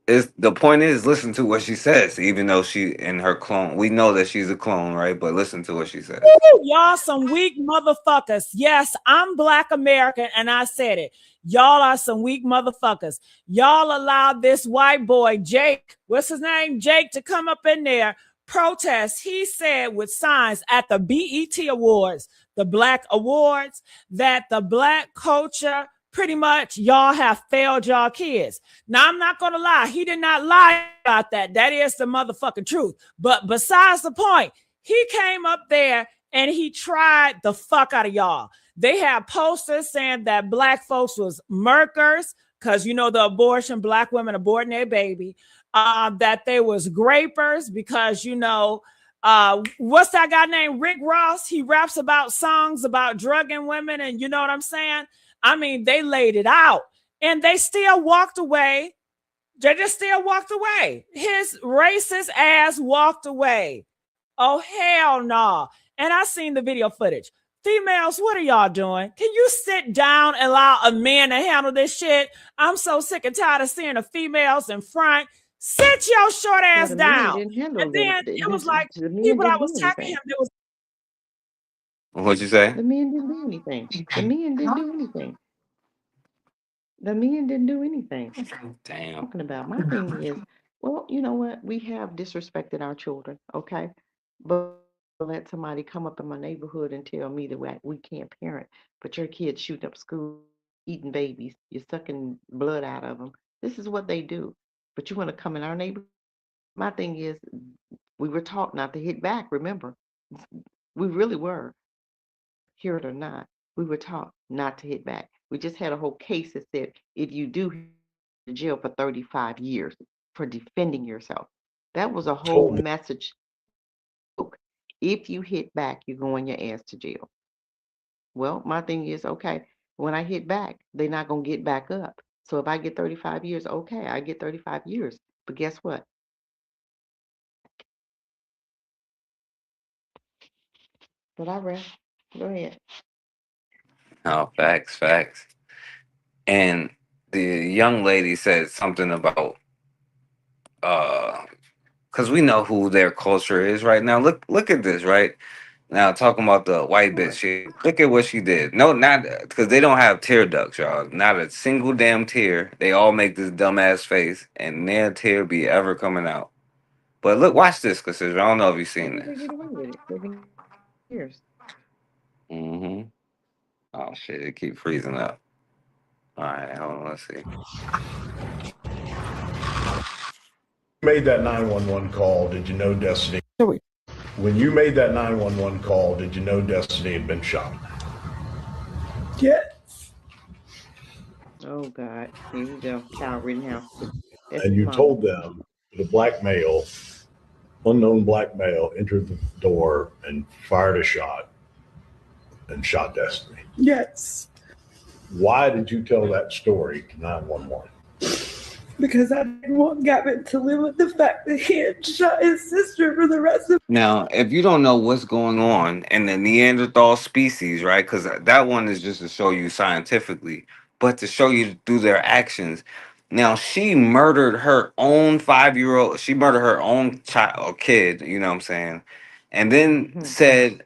it's the point is listen to what she says, even though she in her clone. We know that she's a clone, right? But listen to what she says. Woo, y'all some weak motherfuckers. Yes, I'm Black American and I said it. Y'all are some weak motherfuckers. Y'all allowed this white boy, Jake, what's his name? Jake, to come up in there, protest. He said with signs at the BET Awards, the Black Awards, that the Black culture, pretty much y'all have failed y'all kids. Now, I'm not going to lie. He did not lie about that. That is the motherfucking truth. But besides the point, he came up there and he tried the fuck out of y'all. They had posters saying that black folks was murkers because, the abortion, black women aborting their baby, that they was grapers because, what's that guy named Rick Ross? He raps about songs about drugging women and you know what I'm saying? I mean, they laid it out and they still walked away. They just still walked away. His racist ass walked away. Oh, hell no. And I seen the video footage. Females, what are y'all doing? Can you sit down and allow a man to handle this shit? I'm so sick and tired of seeing the females in front. Sit your short Well, ass the men down. didn't handle And them. then it was like The men people that didn't was do tapping anything. him, there was What'd you say? The men didn't do anything. The men didn't do anything. The men didn't do anything. Damn. Talking about my thing is, well, you know what? We have disrespected our children, okay? But let somebody come up in my neighborhood and tell me that we can't parent, but your kids shooting up school, eating babies, you're sucking blood out of them. This is what they do. But you want to come in our neighborhood? My thing is, we were taught not to hit back, remember? We really were, hear it or not. We were taught not to hit back. We just had a whole case that said if you do to jail for 35 years for defending yourself. That was a whole message. If you hit back, you're going your ass to jail. Well, my thing is, okay, when I hit back, they're not going to get back up. So if I get 35 years, okay, I get 35 years. But guess what? But I rest. Go ahead. No, facts. And the young lady said something about because we know who their culture is right now. Look at this right now. Talking about the white bitch, look at what she did. No, not because they don't have tear ducts, y'all. Not a single damn tear. They all make this dumbass face, and their tear be ever coming out. But look, watch this, because I don't know if you've seen They this. get away with it. They've been years. Mm-hmm. Oh shit! It keep freezing up. All right, hold on. Let's see. Made that 911 call, did you know Destiny? When you made that 911 call, did you know Destiny had been shot? Yes. Oh God, here we go. Child Rittenhouse. That's And his you mama. told them that a black male, unknown black male, entered the door and fired a shot and shot Destiny. Yes. Why did you tell that story to 911? Because I didn't want Gavin to live with the fact that he had shot his sister for the rest of. Now, if you don't know what's going on in the Neanderthal species, right? Because that one is just to show you scientifically, but to show you through their actions. Now, she murdered her own 5-year-old. She murdered her own child or kid. You know what I'm saying? And then said,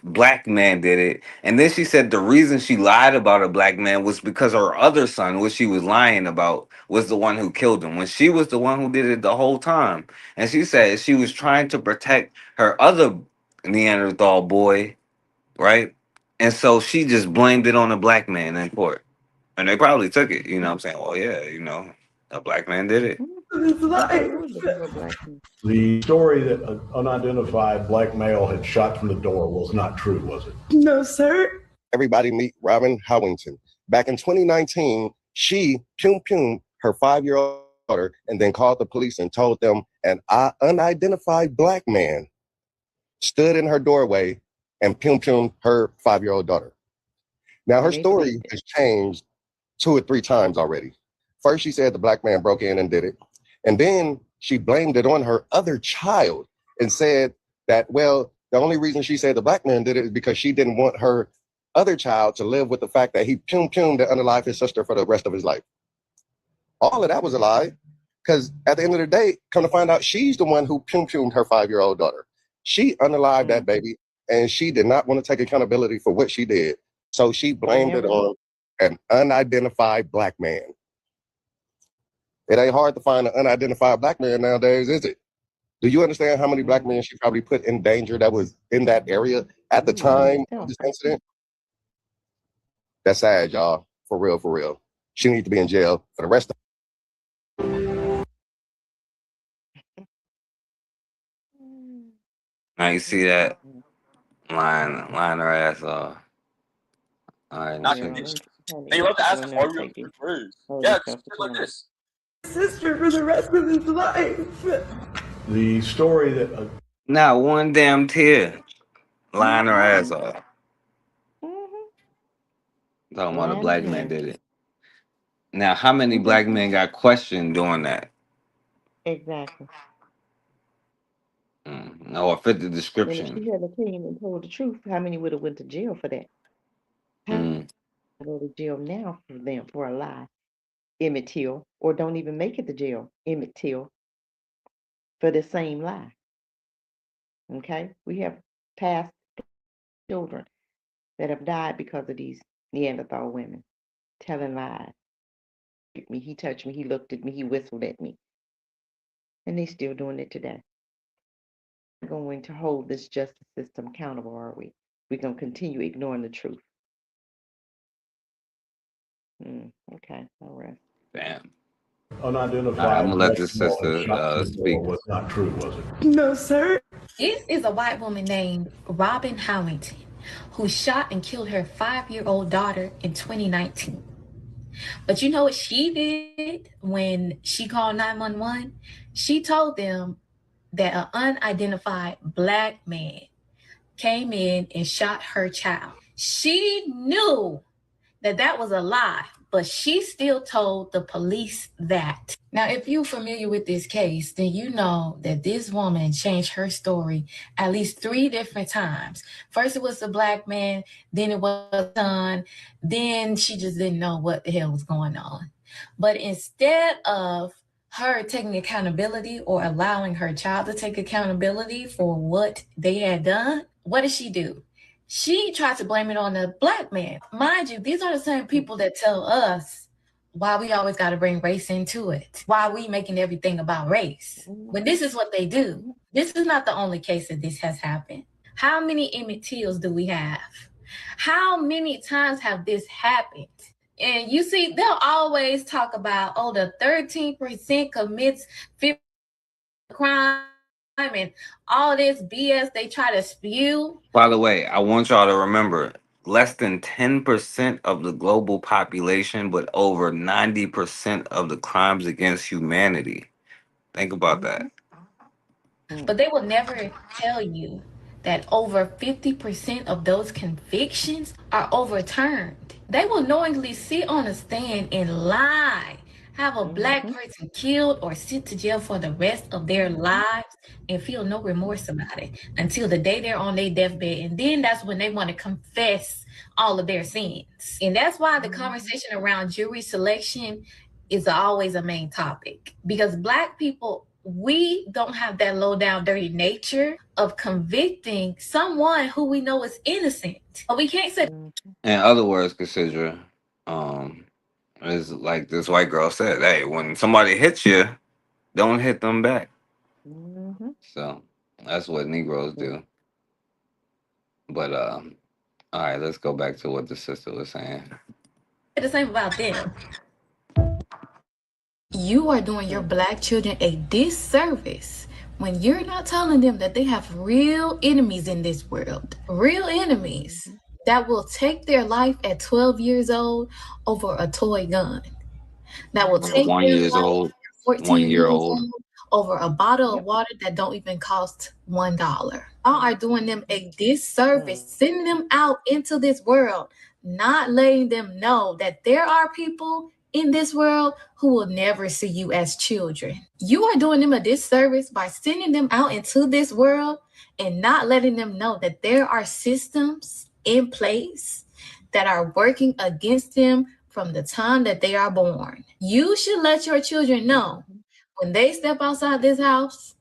black man did it. And then she said the reason she lied about a black man was because her other son, which she was lying about, was the one who killed him, when she was the one who did it the whole time. And she said she was trying to protect her other Neanderthal boy, right? And so she just blamed it on a black man in court. And they probably took it, you know what I'm saying? Well, yeah, a black man did it. The story that an unidentified black male had shot from the door was not true, was it? No, sir. Everybody meet Robin Howington. Back in 2019, she pum her 5-year-old daughter and then called the police and told them an unidentified black man stood in her doorway and pum her 5-year-old daughter. Now, her story has changed 2 or 3 times already. First, she said the black man broke in and did it. And then she blamed it on her other child and said that, well, the only reason she said the black man did it is because she didn't want her other child to live with the fact that he pum to unalive his sister for the rest of his life. All of that was a lie, because at the end of the day, come to find out, she's the one who pum her 5-year-old daughter. She unalived that baby, and she did not want to take accountability for what she did. So she blamed it on an unidentified black man. It ain't hard to find an unidentified black man nowadays, is it? Do you understand how many black men she probably put in danger that was in that area at the time of this incident? That's sad, y'all. For real, for real. She needs to be in jail for the rest of. Now you see that line her ass off. All right, Not to mention, they love to ask us why we don't speak words. Yeah, just like this. Sister for the rest of his life. The story that not one damn tear. Lying her ass off. Talking about a black man did it. Now, how many black men got questioned doing that? Exactly. No, fit the description. And if she hadn't came and told the truth, how many would have went to jail for that? Go to jail now for them for a lie. Emmett Till, or don't even make it to jail. Emmett Till, for the same lie. Okay, we have past children that have died because of these Neanderthal women telling lies. He touched me, he looked at me, he whistled at me, and they still doing it today. We're going to hold this justice system accountable, are we? We're going to continue ignoring the truth. Okay, all right. Damn. Unidentified. I'm gonna let this sister speak. Was not true, was it? No, sir. This is a white woman named Robin Howington. who shot and killed her 5-year-old daughter in 2019. But you know what she did when she called 911? She told them that an unidentified black man came in and shot her child. She knew that that was a lie, but she still told the police that. Now, if you're familiar with this case, then you know that this woman changed her story at least 3 different times. First, it was the black man, then it was the son, then she just didn't know what the hell was going on. But instead of her taking accountability or allowing her child to take accountability for what they had done, what did she do? She tried to blame it on the black man. Mind you, these are the same people that tell us why we always got to bring race into it. Why we making everything about race. When this is what they do. This is not the only case that this has happened. How many Emmett Tills do we have? How many times have this happened? And you see, they'll always talk about, oh, the 13% commits 50% crime and all this BS they try to spew. By the way, I want y'all to remember less than 10% of the global population, but over 90% of the crimes against humanity. Think about that. But they will never tell you that over 50% of those convictions are overturned. They will knowingly sit on a stand and lie, have a black person killed or sit to jail for the rest of their lives and feel no remorse about it until the day they're on their deathbed. And then that's when they want to confess all of their sins. And that's why the conversation around jury selection is always a main topic, because black people, we don't have that low down dirty nature of convicting someone who we know is innocent. But we can't say In other words, Cassandra, is like this white girl said, hey, when somebody hits you, don't hit them back. So that's what Negroes do. But all right, let's go back to what the sister was saying. the same about them. You are doing your black children a disservice when you're not telling them that they have real enemies in this world. Real enemies that will take their life at 12 years old over a toy gun. That will take One their years life old, at 14 1 year years old. old over a bottle of water that don't even cost $1. Y'all are doing them a disservice, sending them out into this world, not letting them know that there are people in this world who will never see you as children. You are doing them a disservice by sending them out into this world and not letting them know that there are systems in place that are working against them from the time that they are born. You should let your children know when they step outside this house,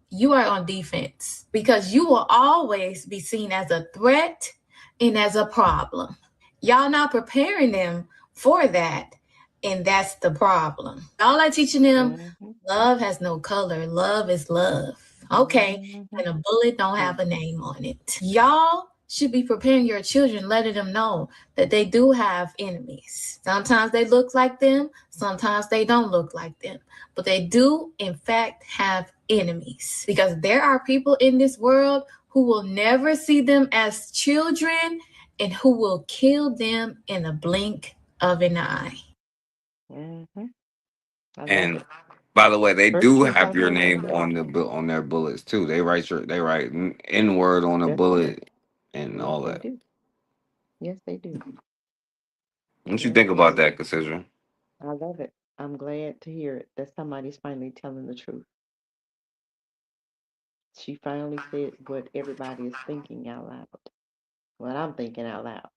you are on defense, because you will always be seen as a threat and as a problem. Y'all not preparing them for that, and that's the problem. Y'all are teaching them love has no color, love is love. Okay, and a bullet don't have a name on it. Y'all should be preparing your children, letting them know that they do have enemies. Sometimes they look like them, sometimes they don't look like them, but they do, in fact, have enemies, because there are people in this world who will never see them as children and who will kill them in a blink of an eye. And by the way, they do have your name on on their bullets too. They write N word on a bullet and all that. Yes, they do. What you think about that, Cassandra? I love it. I'm glad to hear it that somebody's finally telling the truth. She finally said what everybody is thinking out loud. What I'm thinking out loud.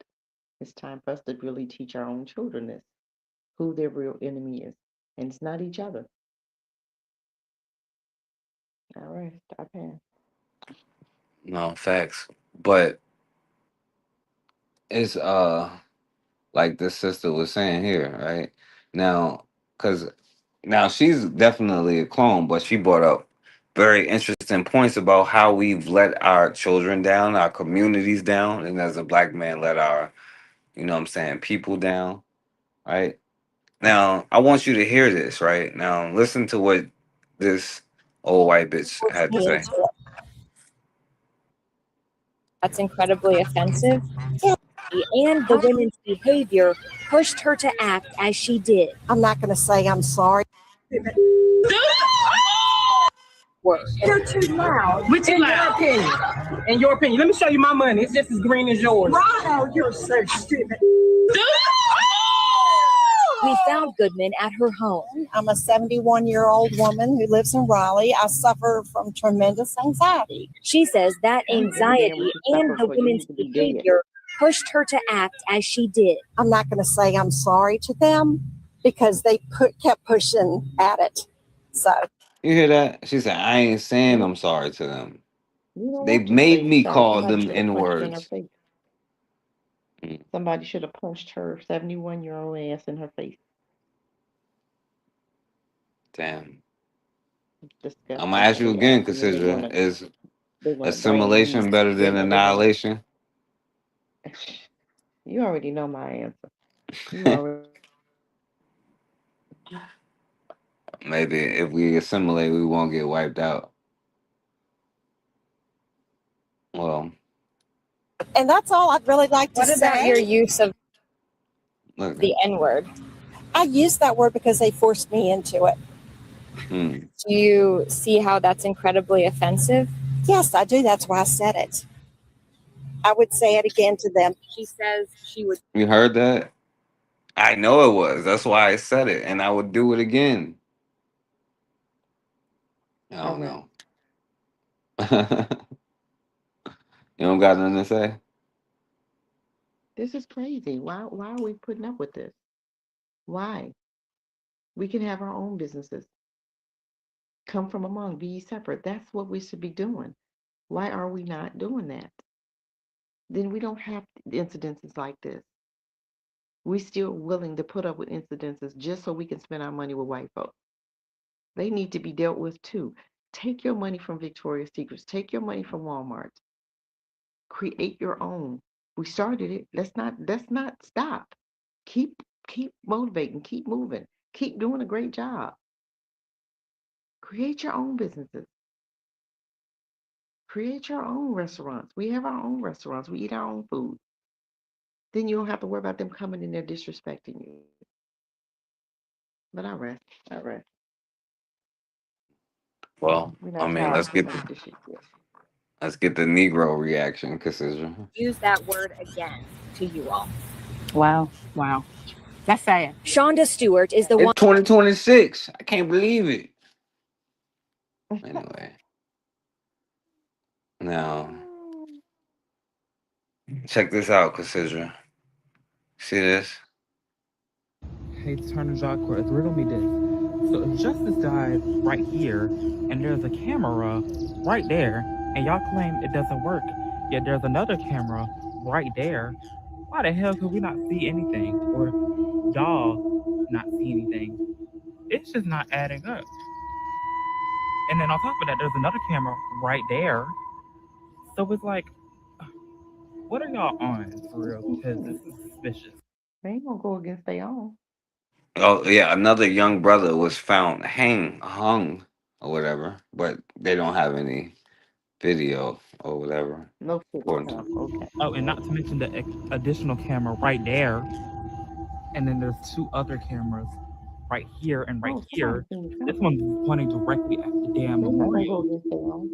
It's time for us to really teach our own children this, who their real enemy is. And it's not each other. All right, stop paying. No facts, but it's like this sister was saying here, right now, because now she's definitely a clone, but she brought up very interesting points about how we've let our children down, our communities down, and as a black man, let our, you know what I'm saying, people down, right? Now, I want you to hear this, right? Now, listen to what this old white bitch had to say. That's incredibly offensive. And the women's behavior pushed her to act as she did. I'm not going to say I'm sorry. Word. You're too loud. We're too loud. In your opinion. Let me show you my money. It's just as green as yours. Wow, you're so stupid. We found Goodman at her home. I'm a 71-year-old woman who lives in Raleigh. I suffer from tremendous anxiety. She says that anxiety and the women's behavior pushed her to act as she did. I'm not going to say I'm sorry to them because they kept pushing at it. So You hear that? She said, I ain't saying I'm sorry to them. They made me call them N words. Somebody should have punched her 71-year-old ass in her face. Damn. Disgusting. I'm gonna ask you again, Cassandra. Is assimilation better than annihilation? You already know my answer. You already. Maybe if we assimilate, we won't get wiped out. Well, and that's all I'd really like to say. What about your use of look, the N-word? I use that word because they forced me into it. Do you see how that's incredibly offensive? Yes, I do. That's why I said it. I would say it again to them. She says she would. You heard that? I know it was. That's why I said it, and I would do it again. I don't know. You don't got nothing to say? This is crazy. Why are we putting up with this? Why? We can have our own businesses. Come from among, be ye separate. That's what we should be doing. Why are we not doing that? Then we don't have incidences like this. We still willing to put up with incidences just so we can spend our money with white folks. They need to be dealt with too. Take your money from Victoria's Secrets. Take your money from Walmart. Create your own. We started it. Let's not stop. Keep motivating. Keep moving. Keep doing a great job. Create your own businesses. Create your own restaurants. We have our own restaurants. We eat our own food. Then you don't have to worry about them coming in there disrespecting you. But I rest. Well, I mean, let's get the Negro reaction, Cassandra. Use that word again to you all. Wow. That's sad. Shonda Stewart is the It's one. 2026. I can't believe it. Anyway. Now, check this out, Cassandra. See this? Hey, Turner Jacques, riddle me this. So if Justice died right here, and there's a camera right there, and y'all claim it doesn't work, yet there's another camera right there, why the hell could we not see anything? Or y'all not see anything? It's just not adding up. And then on top of that, there's another camera right there. So it's like, what are y'all on for real? Because this is suspicious. They ain't gonna go against their own. Oh, yeah, another young brother was found hung or whatever, but they don't have any video or whatever. No According to okay. Oh, and not to mention the additional camera right there. And then there's two other cameras right here and right here. This one's pointing directly at the damn memorial.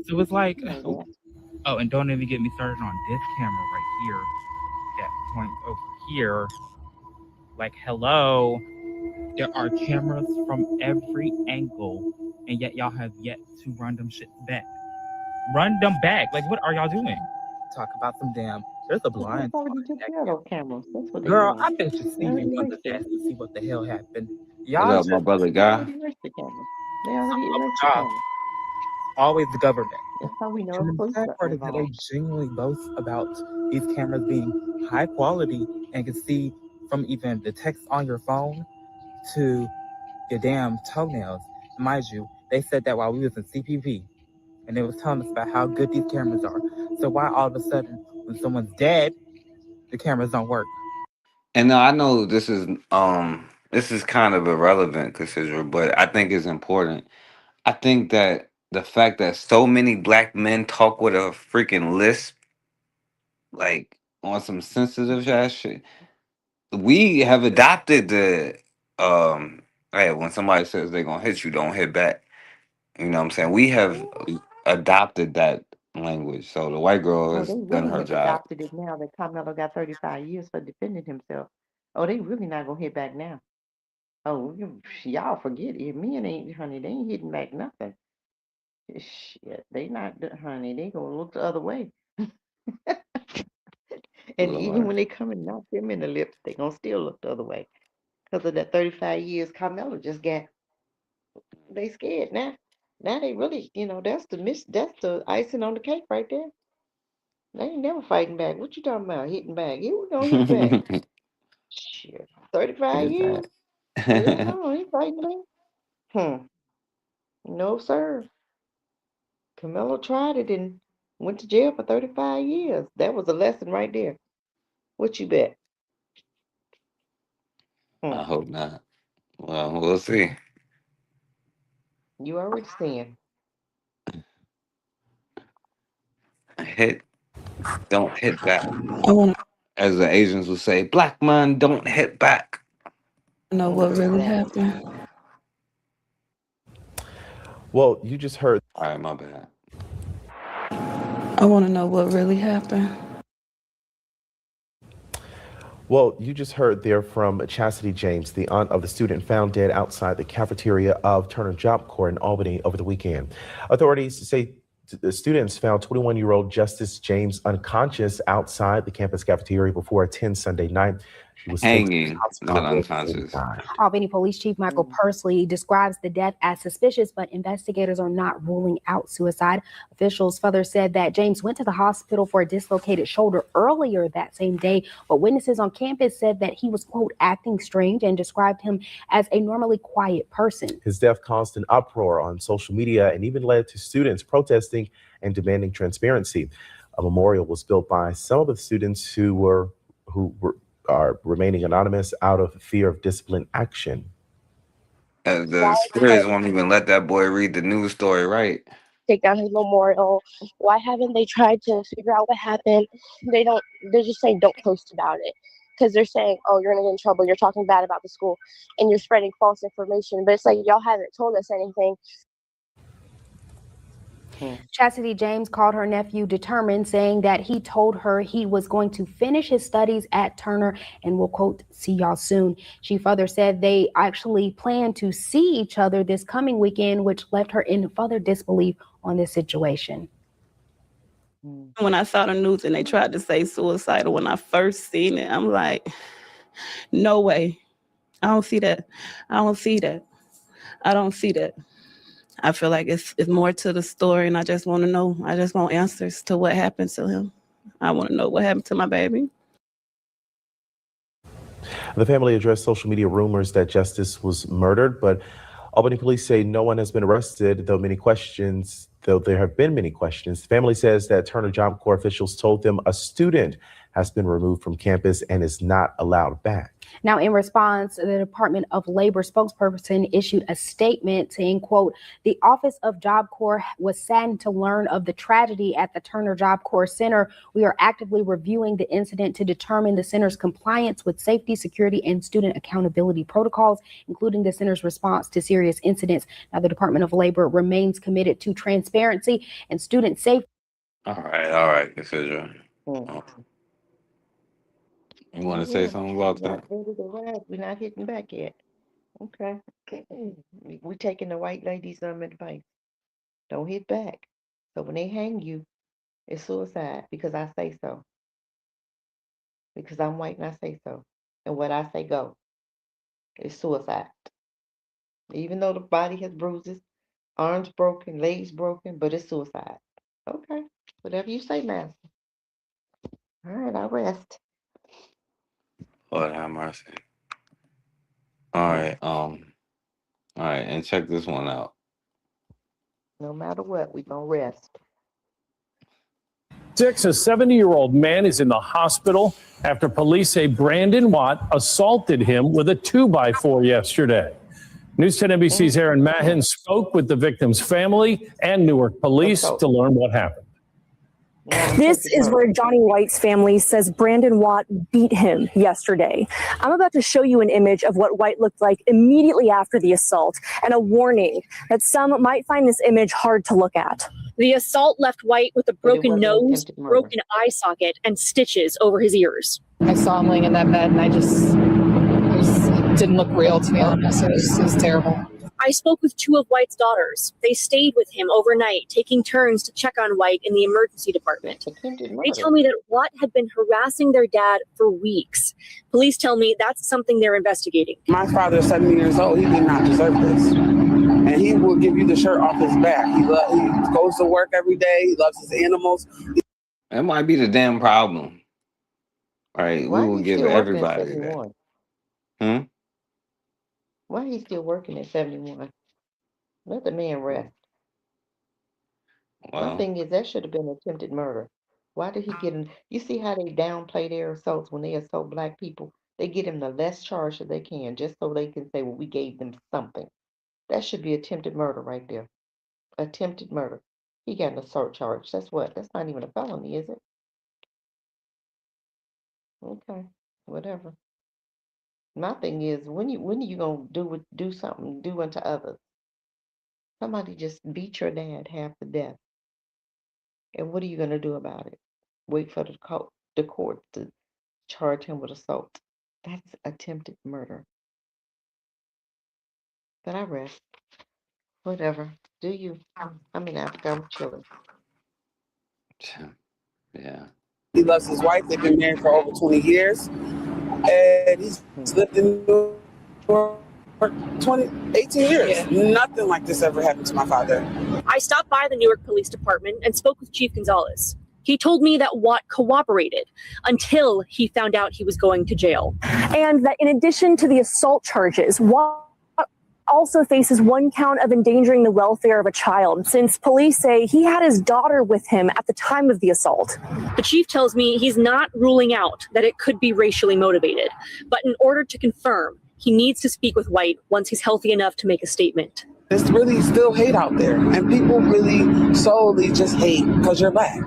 So it's like, oh, and don't even get me started on this camera right here that points over here. Like, hello, there are cameras from every angle, and yet y'all have yet to run them shit back. Run them back. Like, what are y'all doing? Talk about some damn. There's a blind spot. Cameras. That's what Girl, I bet you Stevie Wonder asked to see what the hell happened. Y'all what up, just my brother guy? They already erased the cameras. Always the government. That's how we know And the sad part is that they genuinely boast about these cameras being high quality and can see from even the text on your phone to your damn toenails. Mind you, they said that while we was in CPP, and they was telling us about how good these cameras are. So why all of a sudden, when someone's dead, the cameras don't work? And now I know this is kind of irrelevant, Cassandra, but I think it's important. I think that the fact that so many black men talk with a freaking lisp like on some sensitive ass shit. We have adopted the hey, when somebody says they're gonna hit you, don't hit back. You know what I'm saying? We have adopted that language. So the white girl Oh, has they done really her have job. adopted it now that Carmelo got 35 years for defending himself. Oh, they really not gonna hit back now. Oh, y'all forget it. Men ain't, honey, they ain't hitting back nothing. Shit, they not, honey, they gonna look the other way. And even when Lord. they come and knock them in the lips, they gonna still look the other way. Because of that 35 years Carmelo just got, they scared now. Now they really, that's the icing on the cake right there. They ain't never fighting back. What you talking about? Hitting back. Here we gonna hit back. Shit. 35 Hit years? back. Hell no, ain't fighting back. No, sir. Camelo tried it and went to jail for 35 years. That was a lesson right there. What you bet? I hope not. Well, we'll see. You already seeing. Hit, don't hit back. As the Asians would say, black man don't hit back. Know what really happened? Well, you just heard. All right, my bad. I want to know what really happened. Well, you just heard there from Chastity James, the aunt of the student found dead outside the cafeteria of Turner Job Corps in Albany over the weekend. Authorities say the students found 21-year-old Justice James unconscious outside the campus cafeteria before 10 Sunday night. She was taken to the Hanging, hospital not where she unconscious. died. Albany Police Chief Michael Pursley describes the death as suspicious, but investigators are not ruling out suicide. Officials further said that James went to the hospital for a dislocated shoulder earlier that same day, but witnesses on campus said that he was, quote, acting strange and described him as a normally quiet person. His death caused an uproar on social media and even led to students protesting and demanding transparency. A memorial was built by some of the students who are remaining anonymous out of fear of discipline action. The spirits won't even let that boy read the news story, right? Take down his memorial. Why haven't they tried to figure out what happened? They're just saying don't post about it because they're saying, oh, you're gonna get in trouble, you're talking bad about the school and you're spreading false information, but it's like y'all haven't told us anything. Chastity James called her nephew determined, saying that he told her he was going to finish his studies at Turner and will, quote, see y'all soon. She further said they actually plan to see each other this coming weekend, which left her in further disbelief on this situation. When I saw the news and they tried to say suicidal, when I first seen it, I'm like, no way. I don't see that. I don't see that. I don't see that. I feel like it's more to the story, and I just want to know. I just want answers to what happened to him. I want to know what happened to my baby. The family addressed social media rumors that Justice was murdered, but Albany police say no one has been arrested, though there have been many questions. The family says that Turner Job Corps officials told them a student has been removed from campus and is not allowed back. Now, in response, the Department of Labor spokesperson issued a statement saying, quote, the Office of Job Corps was saddened to learn of the tragedy at the Turner Job Corps Center. We are actively reviewing the incident to determine the center's compliance with safety, security, and student accountability protocols, including the center's response to serious incidents. Now, the Department of Labor remains committed to transparency and student safety. All right, Cassandra. You want to say something about that? We're not hitting back yet. Okay. We're taking the white lady's advice. Don't hit back. So when they hang you, it's suicide because I say so. Because I'm white and I say so. And what I say go. It's suicide. Even though the body has bruises, arms broken, legs broken, but it's suicide. Okay. Whatever you say, master. All right, I'll rest. Lord have mercy. All right, and check this one out. No matter what, we're going to rest. A 70-year-old man is in the hospital after police say Brandon Watt assaulted him with a 2x4 yesterday. News 10 NBC's Aaron Mahin spoke with the victim's family and Newark police to learn what happened. This is where Johnny White's family says Brandon Watt beat him yesterday. I'm about to show you an image of what White looked like immediately after the assault, and a warning that some might find this image hard to look at. The assault left White with a broken nose, broken eye socket, and stitches over his ears. I saw him laying in that bed, and it didn't look real, to be honest. It was terrible. I spoke with two of White's daughters. They stayed with him overnight, taking turns to check on White in the emergency department. They tell me that Watt had been harassing their dad for weeks. Police tell me that's something they're investigating. My father is 70 years old. He did not deserve this. And he will give you the shirt off his back. He goes to work every day. He loves his animals. That might be the damn problem. Right? Why We will he give still working at everybody that. 71? Why he still working at 71? Let the man rest. My Well, thing is that should have been attempted murder. Why did he get him? You see how they downplay their assaults when they assault black people? They get him the less charge that they can, just so they can say, well, we gave them something. That should be attempted murder right there. Attempted murder. He got an assault charge. That's what? That's not even a felony, is it? Okay, whatever. My thing is, when are you gonna do something, do unto others? Somebody just beat your dad half to death, and what are you gonna do about it? Wait for the court to charge him with assault. That's attempted murder. But I rest. Whatever. Do you? I'm in Africa. I'm chilling. yeah. He loves his wife. They've been married for over 20 years. And he's lived in New York for 18 years. Nothing like this ever happened to my father. I stopped by the Newark Police Department and spoke with Chief Gonzalez. He told me that Watt cooperated until he found out he was going to jail. And that in addition to the assault charges, Watt also faces one count of endangering the welfare of a child, since police say he had his daughter with him at the time of the assault. The chief tells me he's not ruling out that it could be racially motivated, but in order to confirm, he needs to speak with White once he's healthy enough to make a statement. There's really still hate out there, and people really solely just hate because you're black.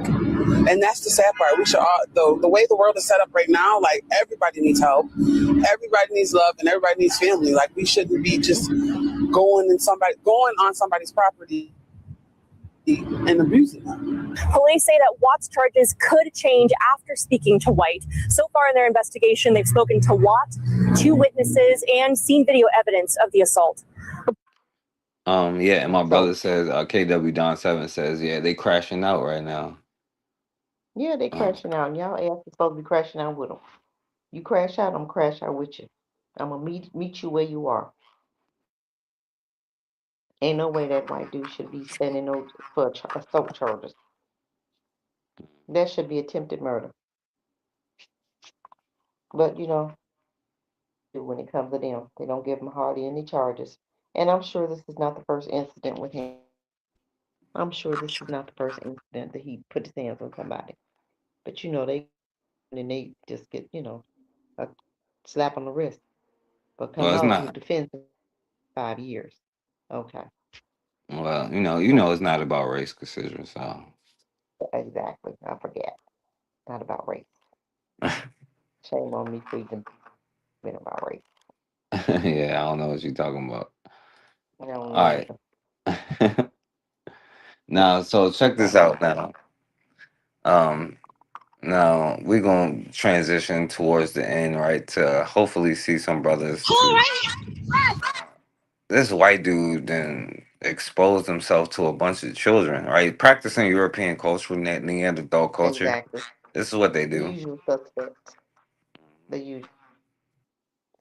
And that's the sad part. We should all, the way the world is set up right now, like everybody needs help, everybody needs love, and everybody needs family. Like we shouldn't be just going on somebody's property and abusing them. Police say that Watt's charges could change after speaking to White. So far in their investigation, they've spoken to Watt, 2 witnesses, and seen video evidence of the assault. Yeah, and my brother says, KW Don 7 says, yeah, they crashing out right now. Yeah, they crashing out. And y'all ass is supposed to be crashing out with them. You crash out, I'm gonna crash out with you. I'm gonna meet you where you are. Ain't no way that white dude should be standing no for assault charges. That should be attempted murder. But you know, when it comes to them, they don't give him hardly any charges. And I'm sure this is not the first incident with him. I'm sure this is not the first incident that he put his hands on somebody. But you know, they just get, a slap on the wrist. But come Well, it's out, he not. defends 5 years. Okay. Well, you know, it's not about race decision, so. Exactly. I forget. Not about race. Shame on me for even being about race. Yeah, I don't know what you're talking about. I don't know All right. Now, so check this out now. Now we're gonna transition towards the end, right? To hopefully see some brothers. This white dude then exposed himself to a bunch of children, right? Practicing European culture, Neanderthal culture. Exactly. This is what they The do. usual suspect. The usual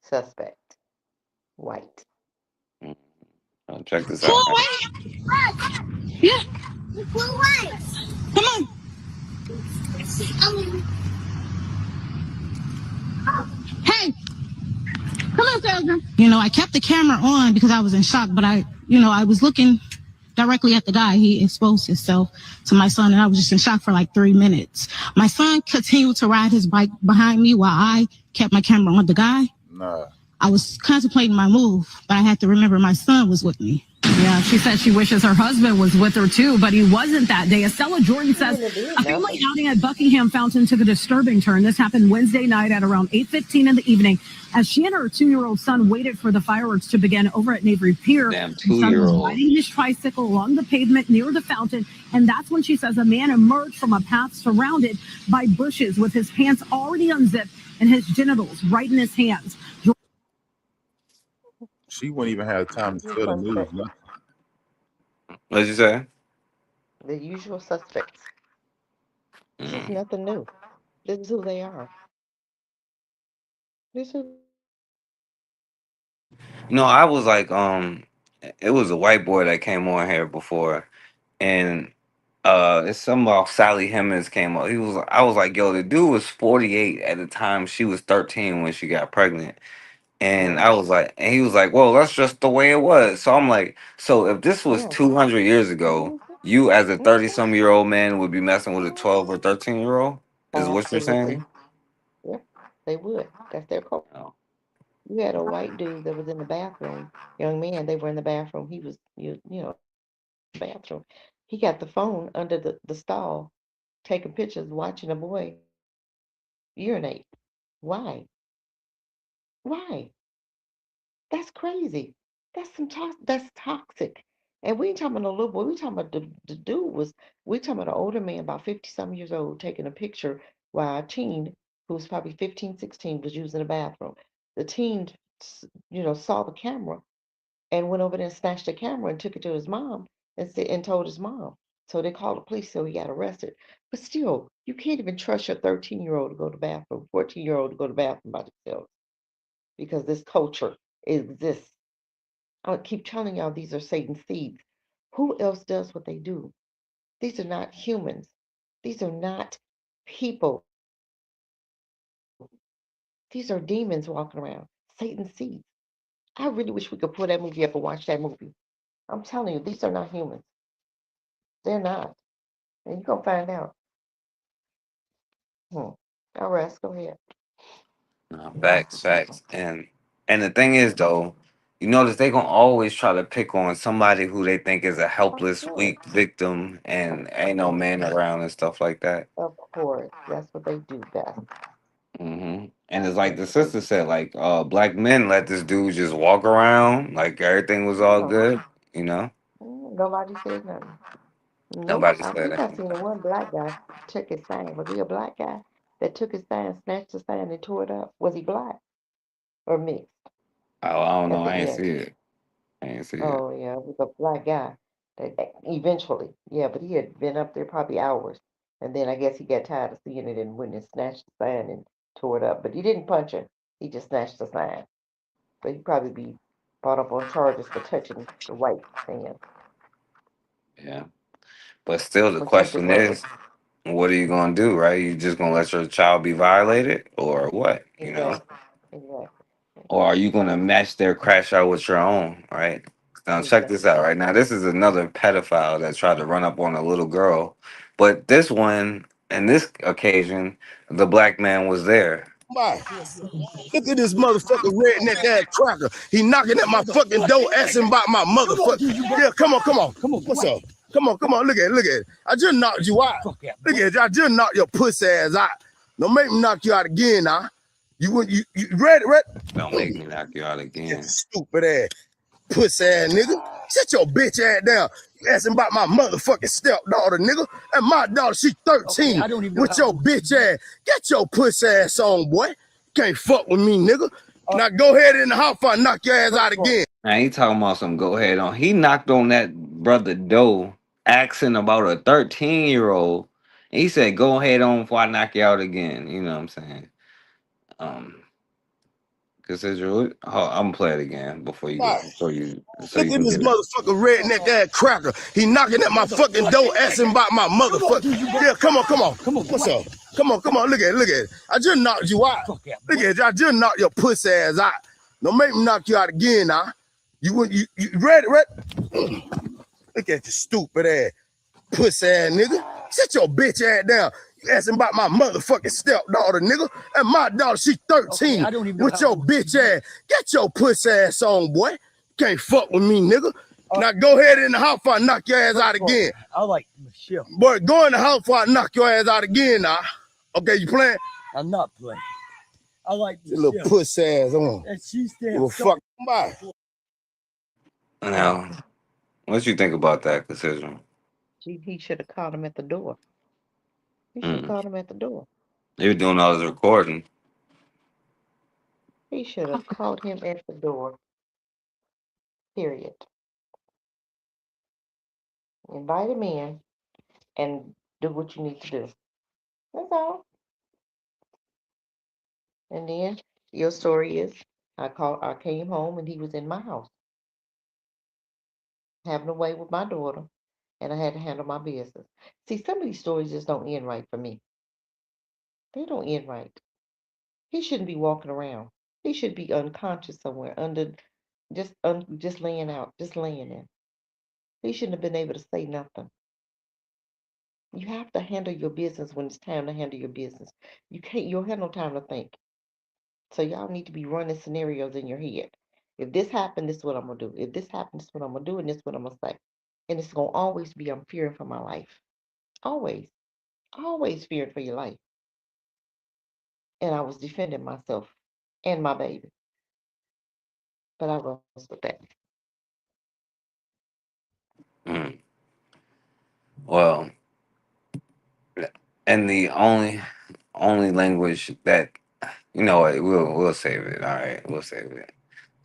suspect. White. Check this out. Yeah. Come on. Hey, come on, salesman. I kept the camera on because I was in shock, but I was looking directly at the guy. He exposed himself to my son, and I was just in shock for like 3 minutes. My son continued to ride his bike behind me while I kept my camera on the guy. Nah. I was contemplating my move, but I had to remember my son was with me. Yeah, she said she wishes her husband was with her too, but he wasn't that day. Estella Jordan says a family outing at Buckingham Fountain took a disturbing turn. This happened Wednesday night at around 8:15 in the evening as she and her 2-year-old son waited for the fireworks to begin over at Navy Pier. Damn The son was 2-year-old. riding his tricycle along the pavement near the fountain, and that's when she says a man emerged from a path surrounded by bushes with his pants already unzipped and his genitals right in his hands. She wouldn't even have time to fill the news. Nothing. What'd you say? The usual suspects. This is nothing new. This is who they are. This is No, I was like, it was a white boy that came on here before, and it's something about Sally Hemings came up. I was like, yo, the dude was 48 at the time. She was 13 when she got pregnant. And I was like, and he was like, well, that's just the way it was. So I'm like, so if this was 200 years ago, you as a 30-some-year-old man would be messing with a 12 or 13-year-old? Is what you're absolutely. saying? Yeah, they would. That's their culture. Oh. You had a white dude that was in the bathroom, young man. They were in the bathroom. He was, bathroom. He got the phone under the stall, taking pictures, watching a boy urinate. Why? Why? That's crazy. That's toxic. And we ain't talking about a little boy. We talking about the dude we talking about an older man, about 50-some years old, taking a picture while a teen who was probably 15, 16 was using the bathroom. The teen, saw the camera and went over there and snatched the camera and took it to his mom and told his mom. So they called the police, so he got arrested. But still, you can't even trust your 13-year-old to go to the bathroom, 14-year-old to go to the bathroom by themselves because this culture exists. I keep telling y'all these are Satan's seeds. Who else does what they do? These are not humans. These are not people. These are demons walking around. Satan's seeds. I really wish we could pull that movie up and watch that movie. I'm telling you, these are not humans. They're not. And you're going to find out. All right, go ahead. No, facts. And the thing is though, you notice they gonna always try to pick on somebody who they think is a helpless, weak victim and ain't no man around and stuff like that. Of course. That's what they do best. And it's like the sister said, like black men let this dude just walk around like everything was all good, you know? Nobody said nothing. Nope. Nobody I said think I that. seen the one black guy took his sign. Was he a black guy that took his sign, snatched the sign, and tore it up? Was he black or mixed Oh, I don't at know. the I ain't end? see it. I ain't see it. Oh, yeah, it was a black guy that eventually, yeah, but he had been up there probably hours. And then I guess he got tired of seeing it and went and snatched the sign and tore it up. But he didn't punch her. He just snatched the sign. But he'd probably be brought up on charges for touching the white sand. Yeah. But still the But something question wrong. is, what are you gonna do, right? You just gonna let your child be violated or what? You know? Exactly. Exactly. Or are you gonna match their crash out with your own, right? Now check this out, right? Now this is another pedophile that tried to run up on a little girl. But this one, and this occasion, the black man was there. Bye. Look at this motherfucker redneck ass cracker. He knocking at my fucking door asking about my motherfucker. Yeah, come on. What's up? Come on. Look at it. I just knocked you out. Look at it. I just knocked your pussy ass out. Don't make me knock you out again now. You ready? Don't make me knock you out again. Stupid ass pussy ass nigga. Sit your bitch ass down. You asking about my motherfucking stepdaughter, nigga. And my daughter, she 13 with your bitch ass. Get your pussy ass on, boy. Can't fuck with me, nigga. Now go ahead in the house and knock your ass out again. Now he talking about some go ahead on. He knocked on that brother door, asking about a 13-year-old. He said, "Go ahead on before I knock you out again." You know what I'm saying? Consider it. Oh, I'm gonna play it again before you go. So you Look at can this get it. motherfucker redneck ass cracker. He knocking at my fucking door asking about my motherfucker. Yeah, come on. What's up? Come on. Look at it. I just knocked you out. Look at it. I just knocked your pussy ass out. Don't make me knock you out again now. You ready? Look at this stupid ass pussy ass nigga. Sit your bitch ass down. You asking about my motherfucking stepdaughter, nigga. And my daughter, she 13 with your bitch ass. Get your pussy ass on, boy. Can't fuck with me, nigga. Now go ahead in the house before I knock your ass out again. I like Michelle. Boy, go in the house before I knock your ass out again now. Okay, you playing? I'm not playing. I like Your little puss ass on. And she's still Well, fuck by. Now, what you think about that decision? He should have caught him at the door. He should have caught him at the door. They were doing all this recording. He should have caught him at the door. Period. Invite him in and do what you need to do. That's all. And then your story is I came home and he was in my house, having a way with my daughter, and I had to handle my business. See, some of these stories just don't end right for me. They don't end right. He shouldn't be walking around. He should be unconscious somewhere under just laying out, just laying there. He shouldn't have been able to say nothing. You have to handle your business when it's time to handle your business. You don't have no time to think. So y'all need to be running scenarios in your head. If this happened, this is what I'm gonna do. If this happened, this is what I'm gonna do, and this is what I'm gonna say. And it's gonna always be I'm fearing for my life. Always. Always fearing for your life. And I was defending myself and my baby. But I was with that. Well, and the only language that you know what, we'll save it. All right, we'll save it.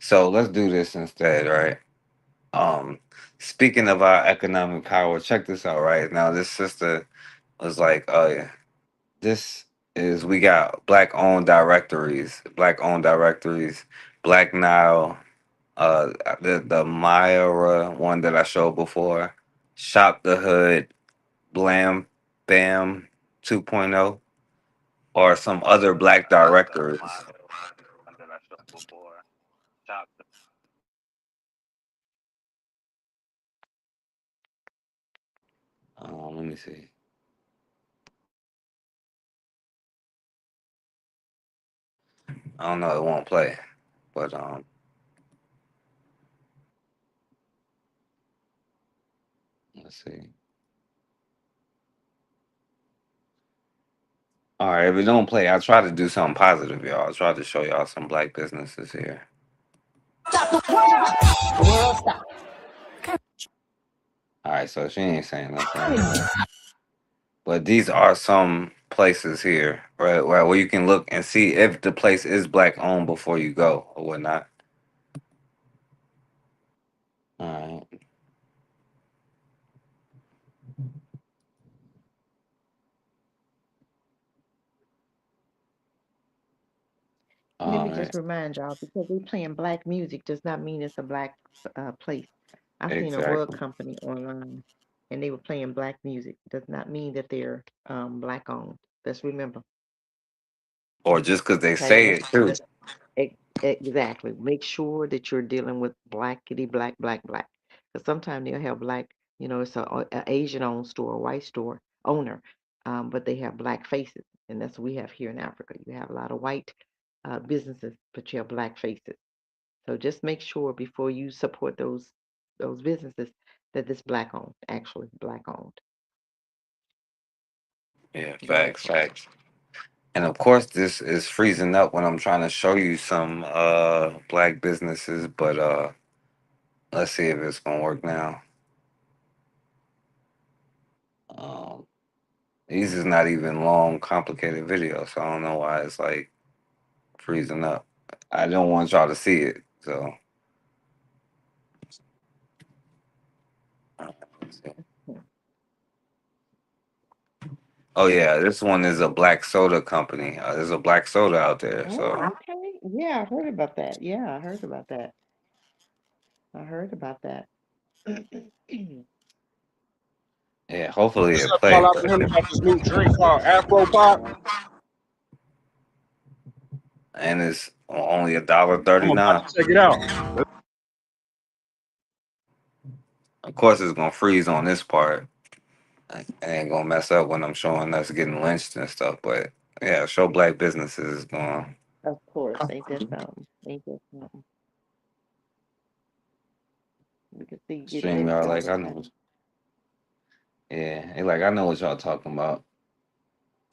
So let's do this instead, right? Speaking of our economic power, check this out, right? Now this sister was like, oh yeah, this is we got black owned directories, Black Nile, the Myra one that I showed before, Shop the Hood, Blam Bam 2.0, or some other black directories. Let me see. I don't know. It won't play, but let's see. All right, if it don't play, I'll try to do something positive, y'all. I'll try to show y'all some black businesses here. All right, so she ain't saying nothing. But these are some places here, right, where you can look and see if the place is black owned before you go or whatnot. All right. Let All me just right. remind y'all, because they playing black music does not mean it's a black place. I seen a rug Exactly. company online and they were playing black music. Does not mean that they're black owned. Let's remember. Or just because they Okay, say it too. exactly. Make sure that you're dealing with blackity black, black, black. Because sometimes they'll have black, it's a Asian owned store, a white store owner, but they have black faces. And that's what we have here in Africa. You have a lot of white businesses, but you have black faces. So just make sure before you support those businesses that it's black owned, actually black owned. Yeah, Go ahead, facts, Carl. facts. And of course, this is freezing up when I'm trying to show you some black businesses, but let's see if it's gonna work now. Um, these is not even long, complicated videos, so I don't know why it's like freezing up. I don't want y'all to see it, so. Let's see. Oh yeah, this one is a black soda company. There's a black soda out there, Oh, so okay. Yeah, I heard about that. Yeah, I heard about that. I heard about that. yeah. Hopefully What's it up, y'all? plays. I've been hearing about this new drink called Afro Pop. And it's only $1.39. I'm about to check it out. Of course, it's gonna freeze on this part. It ain't gonna mess up when I'm showing us getting lynched and stuff. But yeah, show black businesses is going. Of course, ain't that something? Ain't that something? We can see get Stream that y'all like I going. know. Yeah, they like I know what y'all talking about.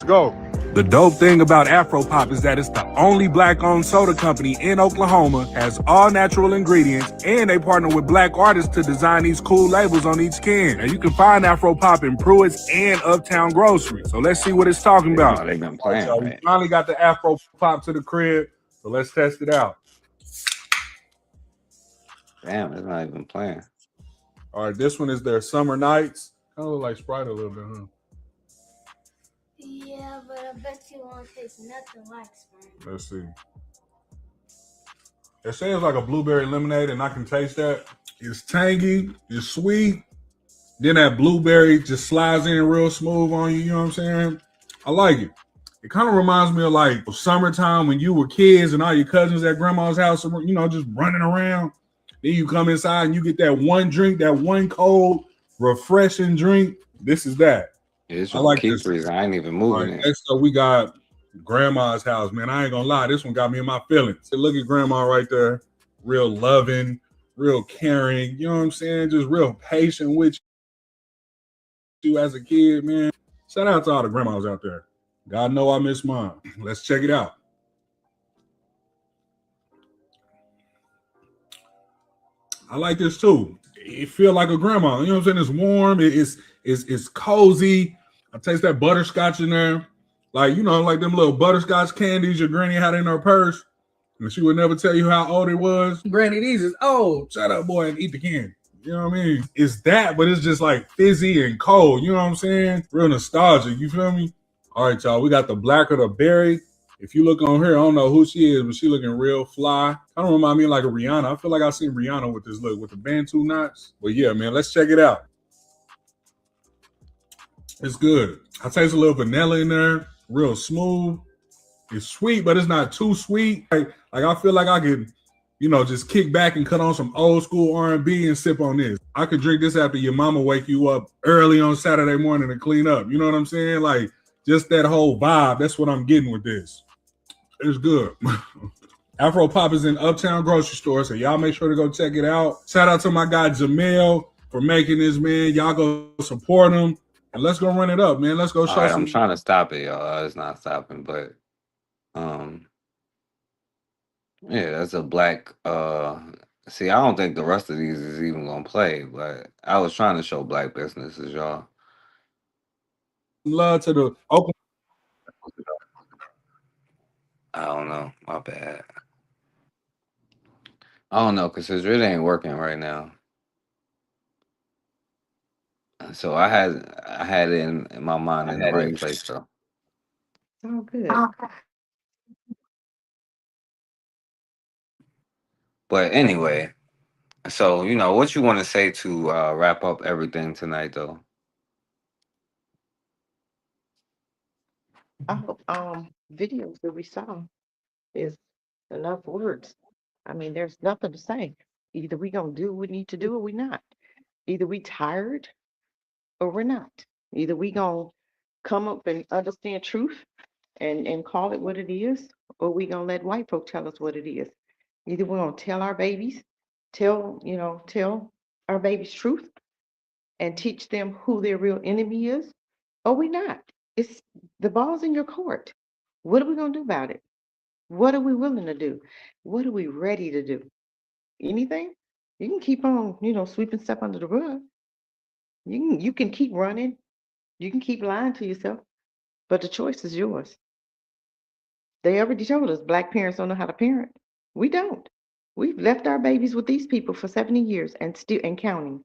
Go. The dope thing about Afropop is that it's the only black-owned soda company in Oklahoma, has all natural ingredients, and they partner with black artists to design these cool labels on each can. Now you can find Afropop in Pruitt's and Uptown Grocery. So let's see what it's talking about. They've been All right, playing, y'all, we right? finally got the Afropop to the crib, so let's test it out. Damn, it's not even playing. All right, this one is their Summer Nights. Kind of look like Sprite a little bit, huh? Yeah, but I bet you won't taste nothing like Sprite. Let's see. It says like a blueberry lemonade, and I can taste that. It's tangy, it's sweet. Then that blueberry just slides in real smooth on you, you know what I'm saying? I like it. It kind of reminds me of like summertime when you were kids and all your cousins at grandma's house, you know, just running around. Then you come inside and you get that one drink, that one cold, refreshing drink. This is that. Yeah, this I one like keep this. freezing. I ain't even All moving right, it. next up we got grandma's house, man. I ain't gonna lie, this one got me in my feelings. Look at grandma right there, real loving, real caring. You know what I'm saying? Just real patient with you as a kid, man. Shout out to all the grandmas out there. God know I miss mine. Let's check it out. I like this too. It feel like a grandma. You know what I'm saying? It's warm. It's cozy. I taste that butterscotch in there. Like, you know, like them little butterscotch candies your granny had in her purse. And she would never tell you how old it was. Granny, these is old. Shut up, boy, and eat the candy. You know what I mean? It's that, but it's just like fizzy and cold. You know what I'm saying? Real nostalgic. You feel me? All right, y'all. We got the black of the berry. If you look on here, I don't know who she is, but she looking real fly. Kind of remind me of like a Rihanna. I feel like I've seen Rihanna with this look, with the Bantu knots. But yeah, man, let's check it out. It's good. I taste a little vanilla in there. Real smooth. It's sweet, but it's not too sweet. Like I feel like I could, you know, just kick back and cut on some old school R&B and sip on this. I could drink this after your mama wake you up early on Saturday morning to clean up. You know what I'm saying? Like just that whole vibe. That's what I'm getting with this. It's good. Afro Pop is in Uptown Grocery Store, so y'all make sure to go check it out. Shout out to my guy Jamel for making this, man. Y'all go support him. And let's go run it up, man. Let's go All show right, some. I'm trying to stop it, y'all. It's not stopping, but yeah, that's a black see, I don't think the rest of these is even gonna play, but I was trying to show black businesses, y'all. Love to the open. I don't know. My bad. I don't know, because it really ain't working right now. So I had it in my mind in the right place though. Oh, good. But anyway, so you know what you want to say to wrap up everything tonight though. I hope videos that we saw is enough words. I mean, there's nothing to say. Either we gonna do what we need to do or we not. Either we tired or we're not. Either we gonna come up and understand truth and call it what it is, or we gonna let white folk tell us what it is. Either we're gonna tell our babies, tell our babies truth and teach them who their real enemy is, or we not. It's the ball's in your court. What are we gonna do about it? What are we willing to do? What are we ready to do? Anything? You can keep on, sweeping stuff under the rug. You can keep running. You can keep lying to yourself, but the choice is yours. They already told us black parents don't know how to parent. We don't. We've left our babies with these people for 70 years and counting,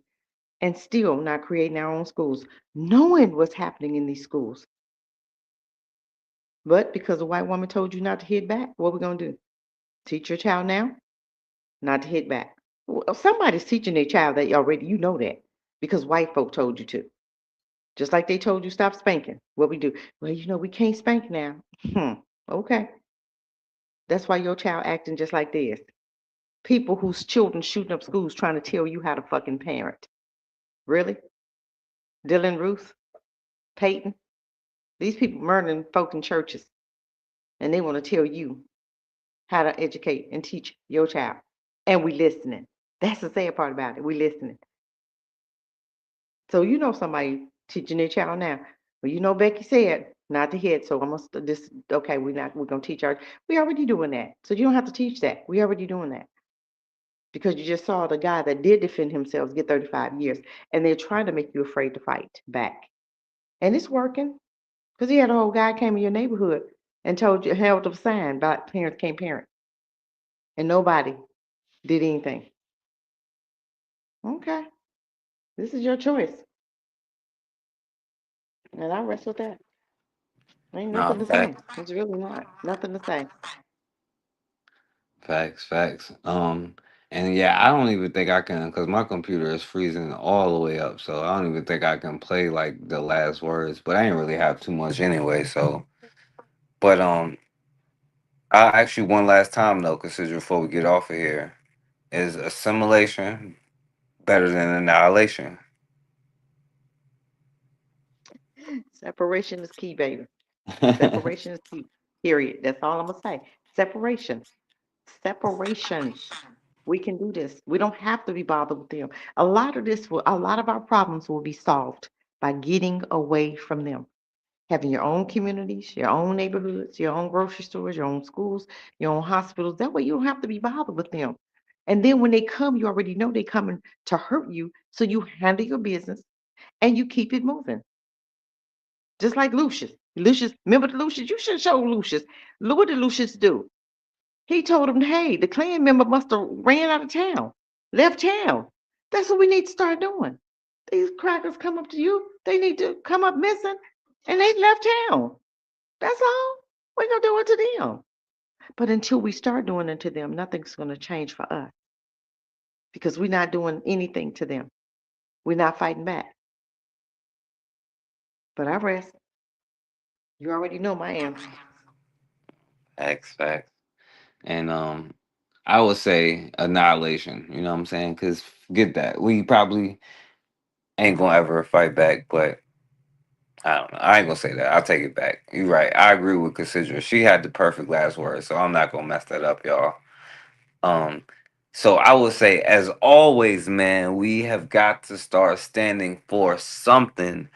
and still not creating our own schools, knowing what's happening in these schools. But because a white woman told you not to hit back, what we gonna do? Teach your child now not to hit back. Well, somebody's teaching their child that already. You know that because white folk told you to. Just like they told you stop spanking. What we do? Well, we can't spank now. Okay. That's why your child acting just like this. People whose children shooting up schools trying to tell you how to fucking parent. Really? Dylan, Ruth, Peyton? These people murdering folk in churches, and they want to tell you how to educate and teach your child. And we listening. That's the sad part about it. We listening. So you know somebody teaching their child now. Well, you know Becky said not to hit, so I'm gonna this. Okay, we're gonna teach our. We already doing that, so you don't have to teach that. We already doing that because you just saw the guy that did defend himself get 35 years, and they're trying to make you afraid to fight back, and it's working because he had a whole guy came in your neighborhood and told you held up a sign about parents can't parent, and nobody did anything. Okay, this is your choice, and I rest with that. Ain't No, nothing to say. facts, It's really not nothing to say. facts. And yeah, I don't even think I can because my computer is freezing all the way up, so I don't even think I can play like the last words. But I didn't really have too much anyway, so. But I actually one last time though, consider before we get off of here, is assimilation better than annihilation? Separation is key, baby. Separation is key. Period. That's all I'm gonna say. Separation. Separation. We can do this. We don't have to be bothered with them. A lot of our problems will be solved by getting away from them. Having your own communities, your own neighborhoods, your own grocery stores, your own schools, your own hospitals. That way you don't have to be bothered with them. And then when they come, you already know they're coming to hurt you. So you handle your business and you keep it moving. Just like Lucius. Lucius, remember the Lucius? You should show Lucius. Look what did Lucius do. He told him, hey, the Klan member must have ran out of town, left town. That's what we need to start doing. These crackers come up to you, they need to come up missing, and they left town. That's all. We're going to do it to them. But until we start doing it to them, nothing's going to change for us because we're not doing anything to them. We're not fighting back. But I rest. You already know my answer. Facts. And I would say annihilation. You know what I'm saying? Because forget that. We probably ain't gonna ever fight back, but I don't know. I ain't gonna say that. I'll take it back. You're right. I agree with Cassandra. She had the perfect last word, so I'm not gonna mess that up, y'all. Um, so I would say, as always, man, we have got to start standing for something,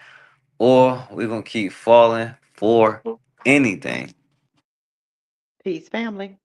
or we're gonna keep falling for anything. Peace, family.